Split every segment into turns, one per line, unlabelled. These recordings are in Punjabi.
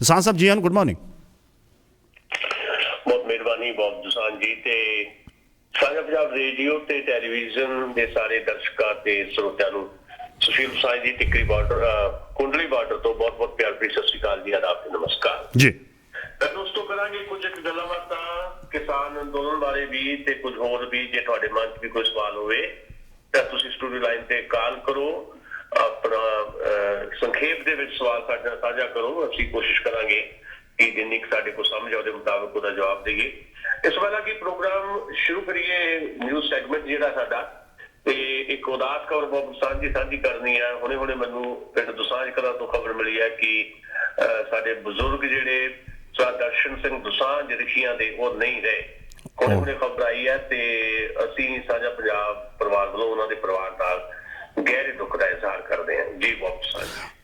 ਦਸਾਂਝ ਸਾਹਿਬ ਜੀ ਆਨ, ਗੁੱਡ ਮਾਰਨਿੰਗ।
ਬਹੁਤ ਮਿਹਰਬਾਨੀ ਬਹੁਤ ਦਸਾਂਝ ਜੀ ਤੇ ਸਾਂਝਾ ਪੰਜਾਬ ਰੇਡੀਓ ਤੇ ਟੈਲੀਵਿਜ਼ਨ ਦੇ ਸਾਰੇ ਦਰਸ਼ਕਾਂ ਤੇ ਸਰੋਤਿਆਂ ਨੂੰ ਸੁਸ਼ੀਲ ਦਸਾਂਝ ਦੀ ਟਿੱਕਰੀ ਬਾਰਡਰ ਕੁੰਡਲੀ ਬਾਰਡਰ ਤੋਂ ਬਹੁਤ ਬਹੁਤ ਪਿਆਰ ਭਰੀ ਸਤਿ ਸ਼੍ਰੀ ਅਕਾਲ ਜੀ, ਆਦਾਬ ਤੇ ਨਮਸਕਾਰ
ਜੀ।
ਦੋਸਤੋ ਕਰਾਂਗੇ ਕੁਝ ਗੱਲਾਂ ਬਾਤਾਂ ਕਿਸਾਨ ਅੰਦੋਲਨ ਬਾਰੇ ਵੀ ਤੇ ਕੁਝ ਹੋਰ ਵੀ। ਜੇ ਤੁਹਾਡੇ ਮਨ 'ਚ ਵੀ ਕੋਈ ਸਵਾਲ ਹੋਵੇ ਤਾਂ ਤੁਸੀਂ ਸਟੂਡੀਓ ਲਾਈਨ ਤੇ ਕਾਲ ਕਰੋ, ਆਪਣਾ ਸੰਖੇਪ ਦੇ ਵਿੱਚ ਸਵਾਲ ਸਾਡੇ ਨਾਲ ਸਾਂਝਾ ਕਰੋ। ਅਸੀਂ ਕੋਸ਼ਿਸ਼ ਕਰਾਂਗੇ ਕਿ ਜਿੰਨੀ ਕੁ ਸਾਡੇ ਕੋਲ ਸਮਝ ਆਉਦੇ ਮੁਤਾਬਕ ਉਹਦਾ ਜਵਾਬ ਦੇਈਏ। ਇਸ ਵਾਲਾ ਕੀ ਪ੍ਰੋਗਰਾਮ ਸ਼ੁਰੂ ਕਰੀਏ ਨਿਊਜ਼ ਸੈਗਮੈਂਟ ਜਿਹੜਾ ਸਾਡਾ, ਤੇ ਇੱਕ ਉਦਾਸ ਖਬਰ ਬਹੁਤ ਸਾਂਝੀ ਕਰਨੀ ਹੈ। ਹੁਣੇ ਮੈਨੂੰ ਪਿੰਡ ਦੁਸਾਂਝ ਕਲਾਂ ਤੋਂ ਖਬਰ ਮਿਲੀ ਹੈ ਕਿ ਸਾਡੇ ਬਜ਼ੁਰਗ ਜਿਹੜੇ ਦਰਸ਼ਨ ਸਿੰਘ ਦੁਸਾਂਝ ਰਿਸ਼ੀਆਂ ਦੇ ਉਹ ਨਹੀਂ ਰਹੇ। ਹੁਣੇ ਖਬਰ ਆਈ ਹੈ ਤੇ ਅਸੀਂ ਸਾਂਝਾ ਪੰਜਾਬ ਪਰਿਵਾਰ ਵੱਲੋਂ ਉਹਨਾਂ ਦੇ ਪਰਿਵਾਰ ਨਾਲ ਗਹਿਰੇ ਦੁੱਖ ਦਾ ਇਜ਼ਹਾਰ ਕਰਦੇ ਹਾਂ ਜੀ। ਬਹੁਤ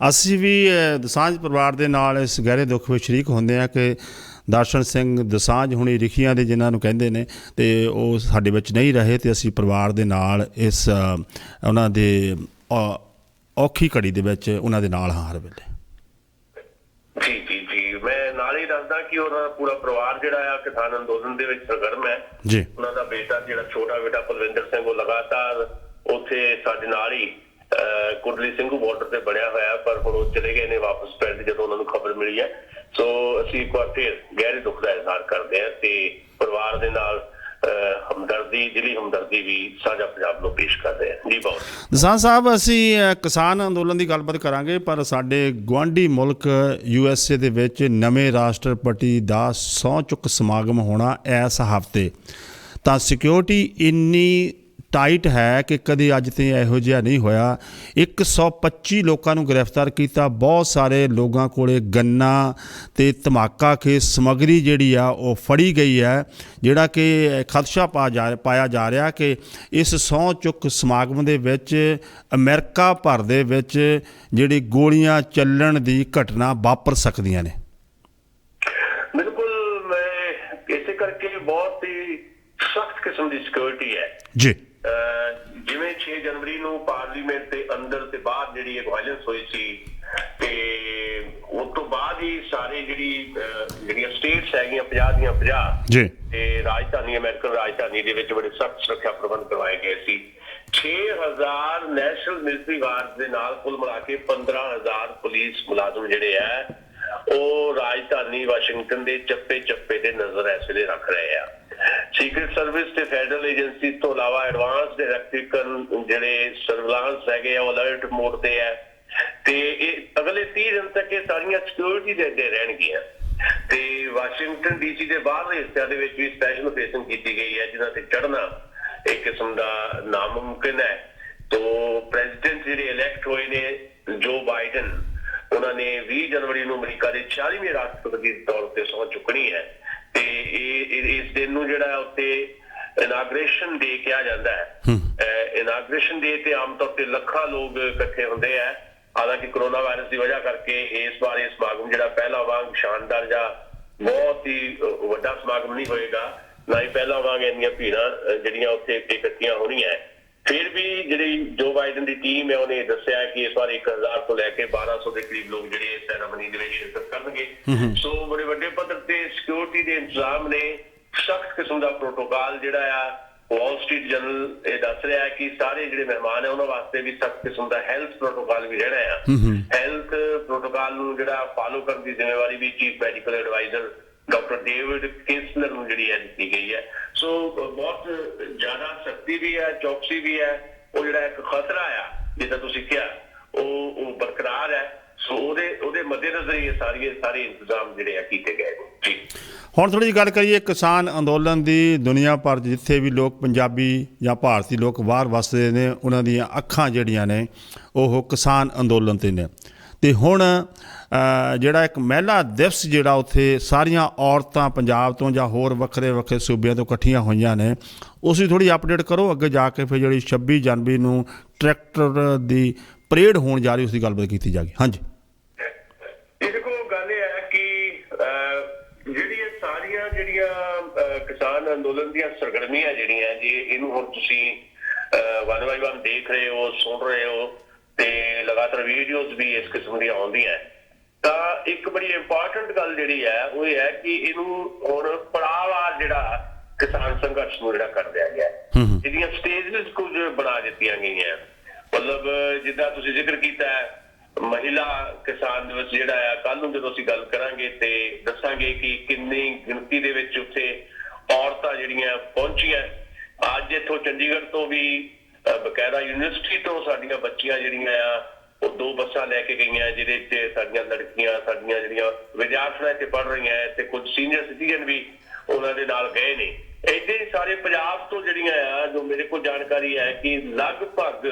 ਅਸੀਂ ਵੀ ਦਸਾਂਝ ਪਰਿਵਾਰ ਦੇ ਨਾਲ ਇਸ ਗਹਿਰੇ ਦੁੱਖ ਵਿੱਚ ਸ਼ਰੀਕ ਹੁੰਦੇ ਹਾਂ ਕਿ ਦਰਸ਼ਨ ਸਿੰਘ ਦੁਸਾਂਝ ਹੁਣੀ ਰਿਖੀਆਂ ਦੇ ਜਿਨ੍ਹਾਂ ਨੂੰ ਕਹਿੰਦੇ ਨੇ ਤੇ ਉਹ ਸਾਡੇ ਵਿੱਚ ਨਹੀਂ ਰਹੇ, ਤੇ ਅਸੀਂ ਪਰਿਵਾਰ ਦੇ ਨਾਲ ਇਸ ਉਹਨਾਂ ਦੇ ਔਖੀ ਘੜੀ ਦੇ ਵਿੱਚ ਉਹਨਾਂ ਦੇ ਨਾਲ ਹਾਂ ਹਰ ਵੇਲੇ।
ਜੀ ਮੈਂ ਨਾਲ ਹੀ ਦੱਸਦਾ ਕਿ ਉਹਦਾ ਪੂਰਾ ਪਰਿਵਾਰ ਜਿਹੜਾ ਆ ਕਿਸਾਨ ਅੰਦੋਲਨ ਦੇ ਵਿੱਚ ਸਰਗਰਮ ਹੈ
ਜੀ।
ਉਹਨਾਂ ਦਾ ਬੇਟਾ ਜਿਹੜਾ ਛੋਟਾ ਬੇਟਾ ਪਲਵਿੰਦਰ ਸਿੰਘ ਉਹ ਲਗਾਤਾਰ ਉੱਥੇ ਸਾਡੇ ਨਾਲ ਹੀ ਕੁੰਡਲੀ ਸਿੰਘੂ ਬਾਰਡਰ ਤੇ ਬਣਿਆ ਹੋਇਆ, ਪਰ ਹੁਣ ਉਹ ਚਲੇ ਗਏ ਨੇ ਵਾਪਸ ਪਿੰਡ ਜਦੋਂ ਉਹਨਾਂ ਨੂੰ ਖਬਰ ਮਿਲੀ ਹੈ। ਸੋ ਅਸੀਂ ਇੱਕ ਵਾਰ ਫਿਰ ਗਹਿਰੇ ਦੁੱਖ ਦਾ ਇਜ਼ਹਾਰ ਕਰਦੇ ਹਾਂ ਤੇ ਪਰਿਵਾਰ ਦੇ ਨਾਲ ਦਿਲੀ ਹਮਦਰਦੀ ਵੀ ਸਾਂਝਾ ਪੰਜਾਬ ਨੂੰ ਪੇਸ਼ ਕਰਦੇ ਹਾਂ ਜੀ। ਬਹੁਤ
ਦਸਾਂਝ ਸਾਹਿਬ, ਅਸੀਂ ਕਿਸਾਨ ਅੰਦੋਲਨ ਦੀ ਗੱਲਬਾਤ ਕਰਾਂਗੇ, ਪਰ ਸਾਡੇ ਗੁਆਂਢੀ ਮੁਲਕ USA ਦੇ ਵਿੱਚ ਨਵੇਂ ਰਾਸ਼ਟਰਪਤੀ ਦਾ ਸਹੁੰ ਚੁੱਕ ਸਮਾਗਮ ਹੋਣਾ ਇਸ ਹਫ਼ਤੇ, ਤਾਂ ਸਿਕਿਉਰਿਟੀ ਇੰਨੀ ਟਾਈਟ ਹੈ ਕਿ ਕਦੇ ਅੱਜ ਤੇ ਇਹੋ ਜਿਹਾ ਨਹੀਂ ਹੋਇਆ। 125 ਲੋਕਾਂ ਨੂੰ ਗ੍ਰਿਫਤਾਰ ਕੀਤਾ, ਬਹੁਤ ਸਾਰੇ ਲੋਕਾਂ ਕੋਲੇ ਗੰਨਾ ਤੇ ਧਮਾਕਾ ਖੇਸ ਸਮੱਗਰੀ ਜਿਹੜੀ ਆ ਉਹ ਫੜੀ ਗਈ ਹੈ, ਜਿਹੜਾ ਕਿ ਖਦਸ਼ਾ ਪਾਇਆ ਜਾ ਰਿਹਾ ਕਿ ਇਸ ਸਹੁੰ ਚੁੱਕ ਸਮਾਗਮ ਦੇ ਵਿੱਚ ਅਮਰੀਕਾ ਭਰ ਦੇ ਵਿੱਚ ਜਿਹੜੀ ਗੋਲੀਆਂ ਚੱਲਣ ਦੀ ਘਟਨਾ ਵਾਪਰ ਸਕਦੀਆਂ ਨੇ।
ਬਿਲਕੁਲ, ਮੈਂ ਇਸੇ ਕਰਕੇ ਬਹੁਤ ਹੀ ਸਖਤ ਕਿਸਮ ਦੀ ਸਿਕਿਉਰਿਟੀ ਹੈ
ਜੀ।
ਜਿਵੇਂ 6 ਜਨਵਰੀ ਨੂੰ ਪਾਰਲੀਮੈਂਟ ਦੇ ਅੰਦਰ ਤੇ ਬਾਹਰ ਜਿਹੜੀ ਵਾਇਲੈਂਸ ਹੋਈ ਸੀ, ਤੇ ਉਸ ਤੋਂ ਬਾਅਦ ਹੀ ਸਾਰੇ ਜਿਹੜੀਆਂ ਸਟੇਟਸ ਹੈਗੀਆਂ 50 ਦੀਆਂ 50
ਜੀ
ਤੇ ਰਾਜਧਾਨੀ ਅਮਰੀਕਨ ਰਾਜਧਾਨੀ ਦੇ ਵਿੱਚ ਬੜੇ ਸਖਤ ਸੁਰੱਖਿਆ ਪ੍ਰਬੰਧ ਕਰਵਾਏ ਗਏ ਸੀ। 6000 ਨੈਸ਼ਨਲ ਮਿਲਟਰੀ ਗਾਰਡ ਦੇ ਨਾਲ ਕੁੱਲ ਮਿਲਾ ਕੇ 15000 ਪੁਲਿਸ ਮੁਲਾਜ਼ਮ ਜਿਹੜੇ ਆ ਉਹ ਰਾਜਧਾਨੀ ਵਾਸ਼ਿੰਗਟਨ ਦੇ ਚੱਪੇ ਤੇ ਨਜ਼ਰ ਇਸ ਵੇਲੇ ਰੱਖ ਰਹੇ ਆ। ਸੀਕ੍ਰੀਟ ਸਰਵਿਸ ਤੇ ਫੈਡਰਲ ਏਜੰਸੀ ਤੋਂ ਇਲਾਵਾ ਐਡਵਾਂਸ ਡਾਇਰੈਕਟਿਵ ਜਿਹੜੇ ਸਰਵੇਲਾਂਸ ਹੈਗੇ ਆ ਉਹ ਅਲਰਟ ਮੋਡ ਤੇ ਹੈ, ਤੇ ਇਹ ਅਗਲੇ 30 ਦਿਨ ਤੱਕ ਇਹ ਸਾਰੀਆਂ ਸਿਕਿਉਰਿਟੀ ਦੇ ਅੱਗੇ ਰਹਿਣਗੀਆਂ। ਤੇ ਵਾਸ਼ਿੰਗਟਨ DC ਦੇ ਬਾਹਰਲੇ ਹਿੱਸਿਆਂ ਦੇ ਵਿੱਚ ਵੀ ਸਪੈਸ਼ਲ ਆਪਰੇਸ਼ਨ ਕੀਤੀ ਗਈ ਹੈ, ਜਿਨ੍ਹਾਂ ਤੇ ਚੜ੍ਹਨਾ ਇੱਕ ਕਿਸਮ ਦਾ ਨਾਮੁਮਕਿਨ ਹੈ। ਤੋਂ ਪ੍ਰੈਜ਼ੀਡੈਂਟ ਜਿਹੜੇ ਇਲੈਕਟ ਹੋਏ ਨੇ ਜੋ ਬਾਈਡਨ, ਉਹਨਾਂ ਨੇ 20 ਜਨਵਰੀ ਨੂੰ ਅਮਰੀਕਾ ਦੇ 40ਵੇਂ ਰਾਸ਼ਟਰਪਤੀ ਦੇ ਤੌਰ ਤੇ ਸਹੁੰ ਚੁੱਕਣੀ ਹੈ, ਤੇ ਇਸ ਦਿਨ ਨੂੰ ਜਿਹੜਾ ਉੱਤੇ ਇਨਾਗਰੇਸ਼ਨ ਡੇ ਕਿਹਾ ਜਾਂਦਾ ਹੈ। ਇਨਾਗਰੇਸ਼ਨ ਡੇ ਤੇ ਆਮ ਤੌਰ ਤੇ ਲੱਖਾਂ ਲੋਕ ਇਕੱਠੇ ਹੁੰਦੇ ਆ। ਹਾਲਾਂਕਿ ਕਰੋਨਾ ਵਾਇਰਸ ਦੀ ਵਜ੍ਹਾ ਕਰਕੇ ਇਸ ਵਾਰ ਇਹ ਸਮਾਗਮ ਜਿਹੜਾ ਪਹਿਲਾਂ ਵਾਂਗ ਸ਼ਾਨਦਾਰ ਜਾਂ ਬਹੁਤ ਹੀ ਵੱਡਾ ਸਮਾਗਮ ਨਹੀਂ ਹੋਏਗਾ, ਨਾ ਹੀ ਪਹਿਲਾਂ ਵਾਂਗ ਇੰਨੀਆਂ ਭੀੜਾਂ ਜਿਹੜੀਆਂ ਉੱਥੇ ਇਕੱਠੀਆਂ ਹੋਣੀਆਂ। ਫਿਰ ਵੀ ਜਿਹੜੀ ਜੋ ਬਾਈਡਨ ਦੀ ਟੀਮ ਹੈ ਉਹਨੇ ਦੱਸਿਆ ਕਿ ਇਸ ਵਾਰ 1000 ਤੋਂ ਲੈ ਕੇ 1200 ਦੇ ਕਰੀਬ ਲੋਕ ਜਿਹੜੇ ਇਸ ਸੈਰਾਮਨੀ ਦੇ ਵਿੱਚ ਸ਼ਿਰਕਤ ਕਰਨਗੇ। ਸੋ ਬੜੇ ਵੱਡੇ ਪੱਧਰ ਤੇ ਸਿਕਿਉਰਿਟੀ ਦੇ ਇੰਤਜ਼ਾਮ ਨੇ। ਸਖਤ ਕਿਸਮ ਦਾ ਪ੍ਰੋਟੋਕਾਲ ਜਿਹੜਾ ਆ ਵਾਲ ਸਟਰੀਟ ਜਰਨਲ ਇਹ ਦੱਸ ਰਿਹਾ ਹੈ ਕਿ ਸਾਰੇ ਜਿਹੜੇ ਮਹਿਮਾਨ ਹੈ ਉਹਨਾਂ ਵਾਸਤੇ ਵੀ ਸਖਤ ਕਿਸਮ ਦਾ ਹੈਲਥ ਪ੍ਰੋਟੋਕਾਲ ਵੀ ਰਹਿਣਾ ਆ। ਹੈਲਥ ਪ੍ਰੋਟੋਕਾਲ ਨੂੰ ਜਿਹੜਾ ਫਾਲੋ ਕਰਨ ਦੀ ਜ਼ਿੰਮੇਵਾਰੀ ਵੀ chief medical adviser doctor David Kinsler ਨੂੰ ਜਿਹੜੀ ਹੈ ਦਿੱਤੀ ਗਈ ਹੈ। ਸੋ ਬਹੁਤ ਜ਼ਿਆਦਾ ਸਖਤੀ ਵੀ ਹੈ, ਚੌਕਸੀ ਵੀ ਹੈ। ਉਹ ਜਿਹੜਾ ਇੱਕ ਖਤਰਾ ਆ ਜਿੱਦਾਂ ਤੁਸੀਂ ਕਿਹਾ ਉਹ ਬਰਕਰਾਰ ਹੈ। ਸੋ ਉਹਦੇ ਮੱਦੇਨਜ਼ਰ ਹੀ ਸਾਰੇ ਇੰਤਜ਼ਾਮ ਜਿਹੜੇ ਆ ਕੀਤੇ ਗਏ ਨੇ ਜੀ।
ਹੁਣ ਥੋੜ੍ਹੀ ਜਿਹੀ ਗੱਲ ਕਰੀਏ ਕਿਸਾਨ ਅੰਦੋਲਨ ਦੀ। ਦੁਨੀਆ ਭਰ ਜਿੱਥੇ ਵੀ ਲੋਕ ਪੰਜਾਬੀ ਜਾਂ ਭਾਰਤੀ ਲੋਕ ਬਾਹਰ ਵੱਸਦੇ ਨੇ, ਉਹਨਾਂ ਦੀਆਂ ਅੱਖਾਂ ਜਿਹੜੀਆਂ ਨੇ ਉਹ ਕਿਸਾਨ ਅੰਦੋਲਨ 'ਤੇ ਨੇ। ਅਤੇ ਹੁਣ ਜਿਹੜਾ ਇੱਕ ਮਹਿਲਾ ਦਿਵਸ ਜਿਹੜਾ ਉੱਥੇ ਸਾਰੀਆਂ ਔਰਤਾਂ ਪੰਜਾਬ ਤੋਂ ਜਾਂ ਹੋਰ ਵੱਖਰੇ ਸੂਬਿਆਂ ਤੋਂ ਇਕੱਠੀਆਂ ਹੋਈਆਂ ਨੇ, ਉਸ ਦੀ ਥੋੜ੍ਹੀ ਅਪਡੇਟ ਕਰੋ ਅੱਗੇ ਜਾ ਕੇ। ਫਿਰ ਜਿਹੜੀ 26 ਜਨਵਰੀ ਨੂੰ ਟਰੈਕਟਰ ਦੀ ਪਰੇਡ ਹੋਣ ਜਾ ਰਹੀ ਉਸ ਦੀ ਗੱਲਬਾਤ ਕੀਤੀ ਜਾਏਗੀ। ਹਾਂਜੀ,
ਦੇਖੋ ਗੱਲ ਇਹ ਹੈ ਕਿ ਜਿਹੜੀਆਂ ਸਾਰੀਆਂ ਕਿਸਾਨ ਅੰਦੋਲਨ ਦੀਆਂ ਸਰਗਰਮੀਆਂ ਜਿਹੜੀਆਂ ਜੀ, ਇਹਨੂੰ ਹੁਣ ਤੁਸੀਂ ਵਨ ਬਾਈ ਵਨ ਦੇਖ ਰਹੇ ਹੋ, ਸੁਣ ਰਹੇ ਹੋ, ਤੇ ਲਗਾਤਾਰ ਵੀਡੀਓਜ਼ ਵੀ ਇਸ ਕਿਸਮ ਦੀਆਂ ਆਉਂਦੀਆਂ। ਤਾਂ ਇੱਕ ਬੜੀ ਇੰਪੋਰਟੈਂਟ ਗੱਲ ਜਿਹੜੀ ਹੈ ਉਹ ਇਹ ਹੈ ਕਿ ਇਹਨੂੰ ਹੁਣ ਪੜਾਅਵਾਰ ਜਿਹੜਾ ਕਿਸਾਨ ਸੰਘਰਸ਼ ਨੂੰ ਜਿਹੜਾ ਕਰ ਦਿਆ ਗਿਆ, ਇਹਦੀਆਂ ਸਟੇਜਸ ਕੁਝ ਬਣਾ ਦਿੱਤੀਆਂ ਗਈਆਂ। ਮਤਲਬ ਜਿੱਦਾਂ ਤੁਸੀਂ ਜ਼ਿਕਰ ਕੀਤਾ ਹੈ ਮਹਿਲਾ ਕਿਸਾਨ ਦਿਵਸ ਜਿਹੜਾ ਆ, ਕੱਲ ਨੂੰ ਜਦੋਂ ਅਸੀਂ ਗੱਲ ਕਰਾਂਗੇ ਤੇ ਦੱਸਾਂਗੇ ਕਿ ਕਿੰਨੀ ਗਿਣਤੀ ਦੇ ਵਿੱਚ ਉੱਥੇ ਔਰਤਾਂ ਜਿਹੜੀਆਂ ਪਹੁੰਚੀਆਂ। ਅੱਜ ਇੱਥੋਂ ਚੰਡੀਗੜ੍ਹ ਤੋਂ ਵੀ ਬਕਾਇਦਾ ਯੂਨੀਵਰਸਿਟੀ ਤੋਂ ਸਾਡੀਆਂ ਬੱਚੀਆਂ ਜਿਹੜੀਆਂ ਆ ਉਹ 2 ਬੱਸਾਂ ਲੈ ਕੇ ਗਈਆਂ, ਜਿਹਦੇ 'ਚ ਸਾਡੀਆਂ ਲੜਕੀਆਂ, ਸਾਡੀਆਂ ਜਿਹੜੀਆਂ ਵਿਦਿਆਰਥਣਾਂ ਇੱਥੇ ਪੜ੍ਹ ਰਹੀਆਂ ਤੇ ਕੁਝ ਸੀਨੀਅਰ ਸਿਟੀਜ਼ਨ ਵੀ ਉਹਨਾਂ ਦੇ ਨਾਲ ਗਏ ਨੇ। ਏਦਾਂ ਹੀ ਸਾਰੇ ਪੰਜਾਬ ਤੋਂ ਜਿਹੜੀਆਂ ਆ, ਜੋ ਮੇਰੇ ਕੋਲ ਜਾਣਕਾਰੀ ਹੈ ਕਿ ਲਗਭਗ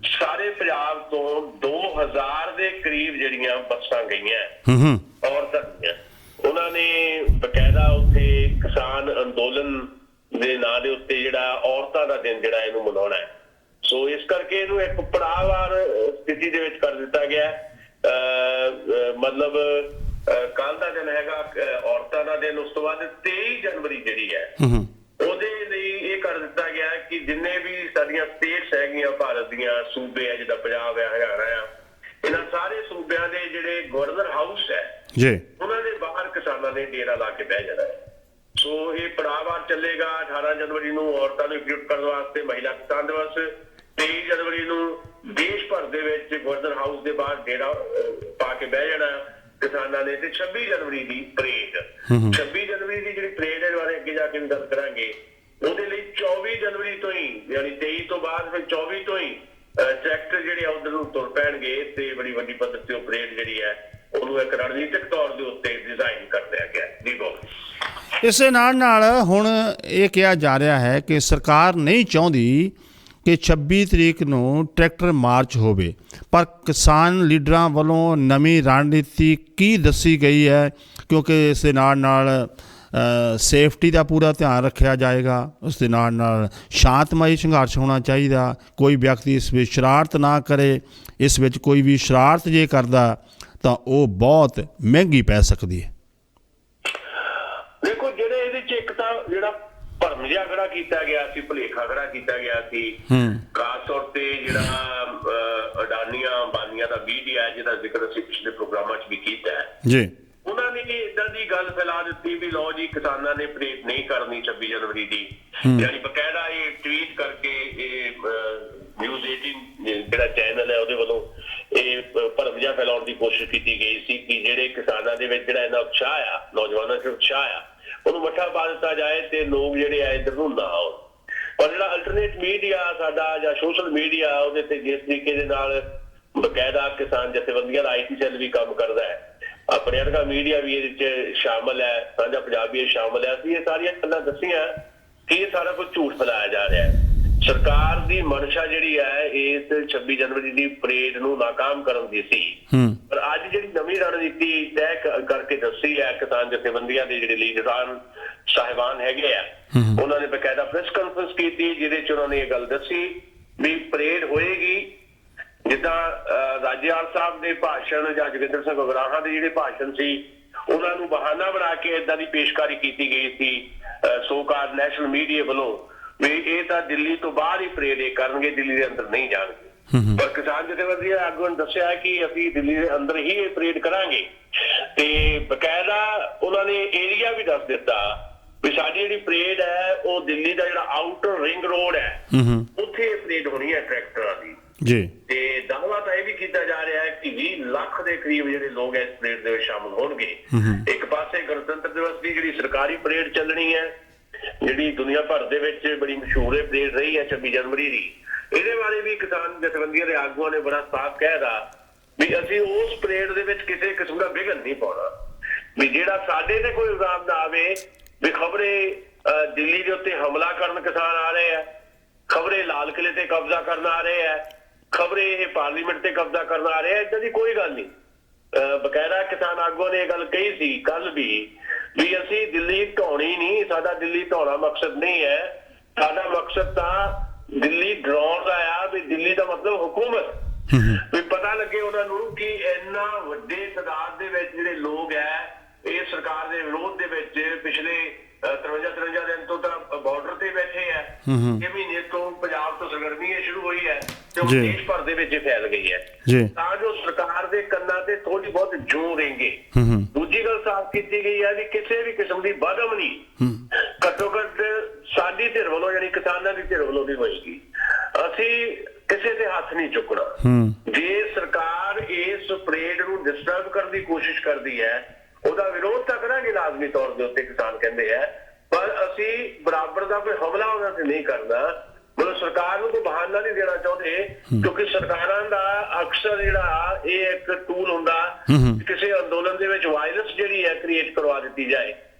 ਸਾਰੇ ਪੰਜਾਬ ਤੋਂ 2000 ਦੇ ਕਰੀਬ ਜਿਹੜੀਆਂ ਬੱਸਾਂ ਗਈਆਂ ਔਰਤਾਂ ਦੀਆਂ। ਉਹਨਾਂ ਨੇ ਬਕਾਇਦਾ ਉੱਥੇ ਕਿਸਾਨ ਅੰਦੋਲਨ ਦੇ ਨਾਂ ਦੇ ਉੱਤੇ ਜਿਹੜਾ ਔਰਤਾਂ ਦਾ ਦਿਨ ਜਿਹੜਾ ਇਹਨੂੰ ਮਨਾਉਣਾ ਹੈ। ਸੋ ਇਸ ਕਰਕੇ ਇਹਨੂੰ ਇੱਕ ਪੜਾਅਵਾਰ ਸਥਿਤੀ ਦੇ ਵਿੱਚ ਕਰ ਦਿੱਤਾ ਗਿਆ। ਮਤਲਬ ਕੱਲ ਦਾ ਦਿਨ ਹੈਗਾ ਔਰਤਾਂ ਦਾ ਦਿਨ, ਉਸ ਤੋਂ ਬਾਅਦ 23 ਜਨਵਰੀ ਜਿਹੜੀ ਹੈ ਉਹਦੇ ਲਈ ਇਹ ਕਰ ਦਿੱਤਾ ਗਿਆ ਕਿ ਜਿੰਨੇ ਵੀ ਸਾਡੀਆਂ ਸਟੇਟਸ ਹੈਗੀਆਂ ਭਾਰਤ ਦੀਆਂ, ਸੂਬੇ ਆ ਜਿੱਦਾਂ ਪੰਜਾਬ ਹੈ, ਹਰਿਆਣਾ ਆ, ਇਹਨਾਂ ਸਾਰੇ ਸੂਬਿਆਂ ਦੇ ਜਿਹੜੇ ਗਵਰਨਰ ਹਾਊਸ ਹੈ ਜੀ ਉਹਨਾਂ ਦੇ ਬਾਹਰ ਕਿਸਾਨਾਂ ਨੇ ਡੇਰਾ ਲਾ ਕੇ ਬਹਿ ਜਾਣਾ ਹੈ। ਸੋ ਇਹ ਪੜਾਅਵਾਰ ਚੱਲੇਗਾ। 18 ਜਨਵਰੀ ਨੂੰ ਔਰਤਾਂ ਨੂੰ ਇਕਜੁੱਟ ਕਰਨ ਵਾਸਤੇ ਮਹਿਲਾ ਕਿਸਾਨ ਦਿਵਸ, 23 ਜਨਵਰੀ ਨੂੰ ਦੇਸ਼ ਭਰ ਦੇ ਵਿੱਚ ਗਵਰਨਰ ਹਾਊਸ ਦੇ ਬਾਹਰ ਡੇਰਾ ਪਾ ਕੇ ਬਹਿ ਜਾਣਾ ਕਿਸਾਨਾਂ ਨੇ। ਤੇ 26 ਜਨਵਰੀ ਦੀ ਪਰੇਡ, 26 ਜਨਵਰੀ ਦੀ ਜਿਹੜੀ ਪਰੇਡ ਹੈ ਬਾਰੇ ਅੱਗੇ ਜਾ ਕੇ ਵੀ ਗੱਲ ਕਰਾਂਗੇ। ਉਹਦੇ ਲਈ 24 ਜਨਵਰੀ ਤੋਂ ਹੀ, ਯਾਨੀ 23 ਤੋਂ ਬਾਅਦ ਫਿਰ 24 ਤੋਂ ਹੀ ਟਰੈਕਟਰ ਜਿਹੜੇ ਆ ਉਧਰ ਨੂੰ ਤੁਰ ਪੈਣਗੇ ਤੇ ਬੜੀ ਵੱਡੀ ਪੱਧਰ ਤੇ ਉਹ ਪਰੇਡ ਜਿਹੜੀ ਹੈ ਉਹਨੂੰ ਇੱਕ ਰਣਨੀਤਿਕ ਤੌਰ ਦੇ ਉੱਤੇ ਡਿਜ਼ਾਈਨ ਕਰ ਲਿਆ ਗਿਆ। ਜੀ ਬਹੁਤ
ਇਸੇ ਨਾਲ ਹੁਣ ਇਹ ਕਿਹਾ ਜਾ ਰਿਹਾ ਹੈ ਕਿ ਸਰਕਾਰ ਨਹੀਂ ਚਾਹੁੰਦੀ ਕਿ 26 ਤਰੀਕ ਨੂੰ ਟਰੈਕਟਰ ਮਾਰਚ ਹੋਵੇ, ਪਰ ਕਿਸਾਨ ਲੀਡਰਾਂ ਵੱਲੋਂ ਨਵੀਂ ਰਣਨੀਤੀ ਕੀ ਦੱਸੀ ਗਈ ਹੈ, ਕਿਉਂਕਿ ਇਸ ਦੇ ਨਾਲ ਸੇਫਟੀ ਦਾ ਪੂਰਾ ਧਿਆਨ ਰੱਖਿਆ ਜਾਏਗਾ। ਉਸ ਦੇ ਨਾਲ ਸ਼ਾਂਤਮਈ ਸੰਘਰਸ਼ ਹੋਣਾ ਚਾਹੀਦਾ, ਕੋਈ ਵਿਅਕਤੀ ਇਸ ਵਿੱਚ ਸ਼ਰਾਰਤ ਨਾ ਕਰੇ। ਇਸ ਵਿੱਚ ਕੋਈ ਵੀ ਸ਼ਰਾਰਤ ਜੇ ਕਰਦਾ ਤਾਂ ਉਹ ਬਹੁਤ ਮਹਿੰਗੀ ਪੈ ਸਕਦੀ ਹੈ।
ਦੇਖੋ ਜਿਹੜੇ ਇਹਦੇ 'ਚ ਇੱਕ ਤਾਂ ਜਿਹੜਾ ਭਰਮ ਜਿਹਾ ਖੜਾ ਕੀਤਾ ਗਿਆ ਸੀ, ਭੁਲੇਖਾ ਖੜਾ ਕੀਤਾ ਗਿਆ ਸੀ, ਖਾਸ ਤੌਰ ਤੇ ਜਿਹੜਾ ਅਡਾਨੀਆਂ ਅੰਬਾਨੀਆਂ ਦਾ ਮੀਡੀਆ ਜਿਹਦਾ ਜ਼ਿਕਰ ਅਸੀਂ ਪਿਛਲੇ ਪ੍ਰੋਗਰਾਮਾਂ 'ਚ ਵੀ ਕੀਤਾ ਹੈ ਜੀ, ਉਹਨਾਂ ਨੇ ਇਦਾਂ ਦੀ ਗੱਲ ਫੈਲਾ ਦਿੱਤੀ ਵੀ ਲਓ ਜੀ ਕਿਸਾਨਾਂ ਨੇ ਪਰੇਡ ਨਹੀਂ ਕਰਨੀ 26 ਜਨਵਰੀ ਦੀ। ਯਾਨੀ ਬਕਾਇਦਾ ਇਹ ਟਵੀਟ ਕਰਕੇ ਇਹ ਨਿਊਜ਼ 18 ਜਿਹੜਾ ਚੈਨਲ ਹੈ ਉਹਦੇ ਵੱਲੋਂ ਇਹ ਭਰਮ ਜਿਹਾ ਫੈਲਾਉਣ ਦੀ ਕੋਸ਼ਿਸ਼ ਕੀਤੀ ਗਈ ਸੀ ਕਿ ਜਿਹੜੇ ਕਿਸਾਨਾਂ ਦੇ ਵਿੱਚ ਜਿਹੜਾ ਇਹਨਾਂ ਉਤਸ਼ਾਹ ਆ, ਨੌਜਵਾਨਾਂ 'ਚ ਉਤਸ਼ਾਹ ਆ, ਉਹਨੂੰ ਮੱਠਾ ਪਾ ਦਿੱਤਾ ਜਾਏ ਤੇ ਲੋਕ ਜਿਹੜੇ ਆ ਇੱਧਰ ਨੂੰ ਨਾ ਆਉਣ। ਪਰ ਜਿਹੜਾ ਅਲਟਰਨੇਟ ਮੀਡੀਆ ਸਾਡਾ ਜਾਂ ਸੋਸ਼ਲ ਮੀਡੀਆ ਉਹਦੇ ਤੇ ਜਿਸ ਤਰੀਕੇ ਦੇ ਨਾਲ ਬਕਾਇਦਾ ਕਿਸਾਨ ਜਥੇਬੰਦੀਆਂ ਦਾ IT ਸੈੱਲ ਵੀ ਕੰਮ ਕਰਦਾ ਹੈ, ਆਪਣੇ ਵਰਗਾ ਮੀਡੀਆ ਵੀ ਇਹਦੇ 'ਚ ਸ਼ਾਮਲ ਹੈ, ਸਾਂਝਾ ਪੰਜਾਬ ਵੀ ਸ਼ਾਮਲ ਹੈ। ਅਸੀਂ ਇਹ ਸਾਰੀਆਂ ਗੱਲਾਂ ਦੱਸੀਆਂ ਕਿ ਇਹ ਸਾਰਾ ਕੁਝ ਝੂਠ ਫੈਲਾਇਆ ਜਾ ਰਿਹਾ ਹੈ। ਸਰਕਾਰ ਦੀ ਮਨਸ਼ਾ ਜਿਹੜੀ ਹੈ ਇਸ 26 ਜਨਵਰੀ ਦੀ ਪਰੇਡ ਨੂੰ ਨਾਕਾਮ ਕਰਨ ਦੀ ਸੀ, ਪਰ ਅੱਜ ਜਿਹੜੀ ਨਵੀਂ ਰਣਨੀਤੀ ਤੈਅ ਕਰਕੇ ਦੱਸੀ ਹੈ ਕਿਸਾਨ ਜਥੇਬੰਦੀਆਂ ਦੇ ਜਿਹੜੇ ਲੀਡਰਾਂ ਸਾਹਿਬਾਨ ਹੈਗੇ ਆ, ਉਹਨਾਂ ਨੇ ਬਕਾਇਦਾ ਪ੍ਰੈਸ ਕਾਨਫਰੰਸ ਕੀਤੀ ਜਿਹਦੇ 'ਚ ਉਹਨਾਂ ਨੇ ਇਹ ਗੱਲ ਦੱਸੀ ਵੀ ਪਰੇਡ ਹੋਏਗੀ ਜਿੱਦਾਂ ਰਾਜੇਵਾਲ ਸਾਹਿਬ ਦੇ ਭਾਸ਼ਣ ਜਾਂ ਜੋਗਿੰਦਰ ਸਿੰਘ ਉਗਰਾਹਾਂ ਦੇ ਜਿਹੜੇ ਭਾਸ਼ਣ ਸੀ ਉਹਨਾਂ ਨੂੰ ਬਹਾਨਾ ਬਣਾ ਕੇ ਏਦਾਂ ਦੀ ਪੇਸ਼ਕਾਰੀ ਕੀਤੀ ਗਈ ਸੀ ਸੋਕਾਰ ਨੈਸ਼ਨਲ ਮੀਡੀਆ ਵੱਲੋਂ ਵੀ ਇਹ ਤਾਂ ਦਿੱਲੀ ਤੋਂ ਬਾਹਰ ਹੀ ਪਰੇਡ ਕਰਨਗੇ, ਦਿੱਲੀ ਦੇ ਅੰਦਰ ਨਹੀਂ ਜਾਣਗੇ। ਪਰ ਕਿਸਾਨ ਜਥੇਬੰਦੀਆਂ ਆਗੂਆਂ ਨੇ ਦੱਸਿਆ ਕਿ ਅਸੀਂ ਦਿੱਲੀ ਦੇ ਅੰਦਰ ਹੀ ਇਹ ਪਰੇਡ ਕਰਾਂਗੇ ਤੇ ਬਕਾਇਦਾ ਉਹਨਾਂ ਨੇ ਏਰੀਆ ਵੀ ਦੱਸ ਦਿੱਤਾ ਵੀ ਸਾਡੀ ਜਿਹੜੀ ਪਰੇਡ ਹੈ ਉਹ ਦਿੱਲੀ ਦਾ ਜਿਹੜਾ ਆਊਟਰ ਰਿੰਗ ਰੋਡ ਹੈ ਉੱਥੇ ਪਰੇਡ ਹੋਣੀ ਹੈ ਟਰੈਕਟਰਾਂ ਦੀ ਜੀ। ਤੇ ਦਾਅਵਾ ਤਾਂ ਇਹ ਵੀ ਕੀਤਾ ਜਾ ਰਿਹਾ ਹੈ ਕਿ 20 ਲੱਖ ਦੇ ਕਰੀਬ ਜਿਹੜੇ ਲੋਕ ਇਸ ਪਰੇਡ ਦੇ ਵਿੱਚ ਸ਼ਾਮਲ ਹੋਣਗੇ। ਇੱਕ ਪਾਸੇ ਗਣਤੰਤਰ ਦਿਵਸ ਦੀ ਜਿਹੜੀ ਸਰਕਾਰੀ ਪਰੇਡ ਚੱਲਣੀ ਹੈ, ਜਿਹੜੀ ਦੁਨੀਆ ਭਰ ਦੇ ਵਿੱਚ ਬੜੀ ਮਸ਼ਹੂਰ ਪਰੇਡ ਰਹੀ ਹੈ 26 ਜਨਵਰੀ ਦੀ, ਇਹਦੇ ਬਾਰੇ ਵੀ ਕਿਸਾਨ ਜਥੇਬੰਦੀਆਂ ਦੇ ਆਗੂਆਂ ਨੇ ਬੜਾ ਸਾਫ਼ ਕਹਿਦਾ ਵੀ ਅਸੀਂ ਉਸ ਪਰੇਡ ਦੇ ਵਿੱਚ ਕਿਸੇ ਕਿਸਮ ਦਾ ਵਿਘਨ ਨਹੀਂ ਪਾਉਣਾ, ਵੀ ਜਿਹੜਾ ਸਾਡੇ ਤੇ ਕੋਈ ਇਲਜ਼ਾਮ ਨਾ ਆਵੇ ਵੀ ਖਬਰੇ ਦਿੱਲੀ ਦੇ ਉੱਤੇ ਹਮਲਾ ਕਰਨ ਕਿਸਾਨ ਆ ਰਹੇ ਆ, ਖਬਰੇ ਲਾਲ ਕਿਲੇ ਤੇ ਕਬਜ਼ਾ ਕਰਨ ਆ ਰਹੇ ਆ, ਖਬਰੇ ਇਹ ਪਾਰਲੀਮੈਂਟ ਤੇ ਕਬਜ਼ਾ ਕਰਨ ਆ ਰਹੇ ਆ। ਏਦਾਂ ਦੀ ਕੋਈ ਗੱਲ ਨਹੀਂ। ਬਕਾਇਦਾ ਕਿਸਾਨ ਆਗੂਆਂ ਨੇ ਇਹ ਗੱਲ ਕਹੀ ਸੀ ਕੱਲ ਵੀ ਅਸੀਂ ਦਿੱਲੀ ਢਾਉਣੀ ਨਹੀਂ, ਸਾਡਾ ਦਿੱਲੀ ਢਾਉਣਾ ਮਕਸਦ ਨਹੀਂ ਹੈ, ਸਾਡਾ ਮਕਸਦ ਤਾਂ ਦਿੱਲੀ ਡਰਾਉਣ ਦਾ ਆ ਵੀ ਦਿੱਲੀ ਦਾ ਮਤਲਬ ਹੁਕੂਮਤ ਵੀ ਪਤਾ ਲੱਗੇ ਉਹਨਾਂ ਨੂੰ ਕਿ ਇੰਨਾ ਵੱਡੇ ਤਾਦਾਦ ਦੇ ਵਿੱਚ ਜਿਹੜੇ ਲੋਕ ਹੈ ਇਹ ਸਰਕਾਰ ਦੇ ਵਿਰੋਧ ਦੇ ਵਿੱਚ ਪਿਛਲੇ 53 ਦਿਨ ਤੋਂ ਤਾਂ ਬਾਰਡਰ ਤੇ ਬੈਠੇ ਆ। ਇਹ ਮਹੀਨੇ ਤੋਂ ਪੰਜਾਬ ਤੋਂ ਸਰਗਰਮੀ ਸ਼ੁਰੂ ਹੋਈ ਹੈ ਤੇ ਉਹ ਦੇਸ਼ ਭਰ ਦੇ ਵਿੱਚ ਫੈਲ ਗਈ ਹੈ, ਤਾਂ ਜੋ ਸਰਕਾਰ ਦੇ ਕੰਨਾਂ ਤੇ ਥੋੜੀ ਬਹੁਤ ਜੂੰ ਕਿਉਂ ਰਹਿੰਗੇ। ਦੂਜੀ ਗੱਲ ਸਾਫ਼ ਕੀਤੀ ਗਈ ਹੈ ਵੀ ਕਿਸੇ ਵੀ ਕਿਸਮ ਦੀ ਵਾਧਮ ਨਹੀਂ ਘੱਟੋ ਘੱਟ ਸਾਡੀ ਧਿਰ ਵੱਲੋਂ ਯਾਨੀ ਕਿਸਾਨਾਂ ਦੀ ਧਿਰ ਵੱਲੋਂ ਨਹੀਂ ਹੋਏਗੀ। ਅਸੀਂ ਕਿਸੇ ਤੇ ਹੱਥ ਨਹੀਂ ਚੁੱਕਣਾ। ਜੇ ਸਰਕਾਰ ਇਸ ਪਰੇਡ ਨੂੰ ਡਿਸਟਰਬ ਕਰਨ ਦੀ ਕੋਸ਼ਿਸ਼ ਕਰਦੀ ਹੈ ਉਹਦਾ ਵਿਰੋਧ ਤਾਂ ਕਰਾਂਗੇ ਲਾਜ਼ਮੀ ਤੌਰ ਦੇ ਉੱਤੇ, ਕਿਸਾਨ ਕਹਿੰਦੇ ਆ, ਪਰ ਅਸੀਂ ਬਰਾਬਰ ਦਾ ਕੋਈ ਹਮਲਾ ਉਹਨਾਂ ਤੇ ਨਹੀਂ ਕਰਨਾ। ਮਤਲਬ ਸਰਕਾਰ ਨੂੰ ਕੋਈ ਬਹਾਨਾ ਨਹੀਂ ਦੇਣਾ ਚਾਹੁੰਦੇ, ਕਿਉਂਕਿ ਸਰਕਾਰਾਂ ਦਾ ਅਕਸਰ ਜਿਹੜਾ ਇਹ ਇੱਕ ਟੂਲ ਹੁੰਦਾ ਕਿਸੇ ਅੰਦੋਲਨ ਦੇ ਵਿੱਚ ਵਾਇਲੈਂਸ ਜਿਹੜੀ ਹੈ ਕ੍ਰੀਏਟ ਕਰਵਾ ਦਿੱਤੀ ਜਾਏ।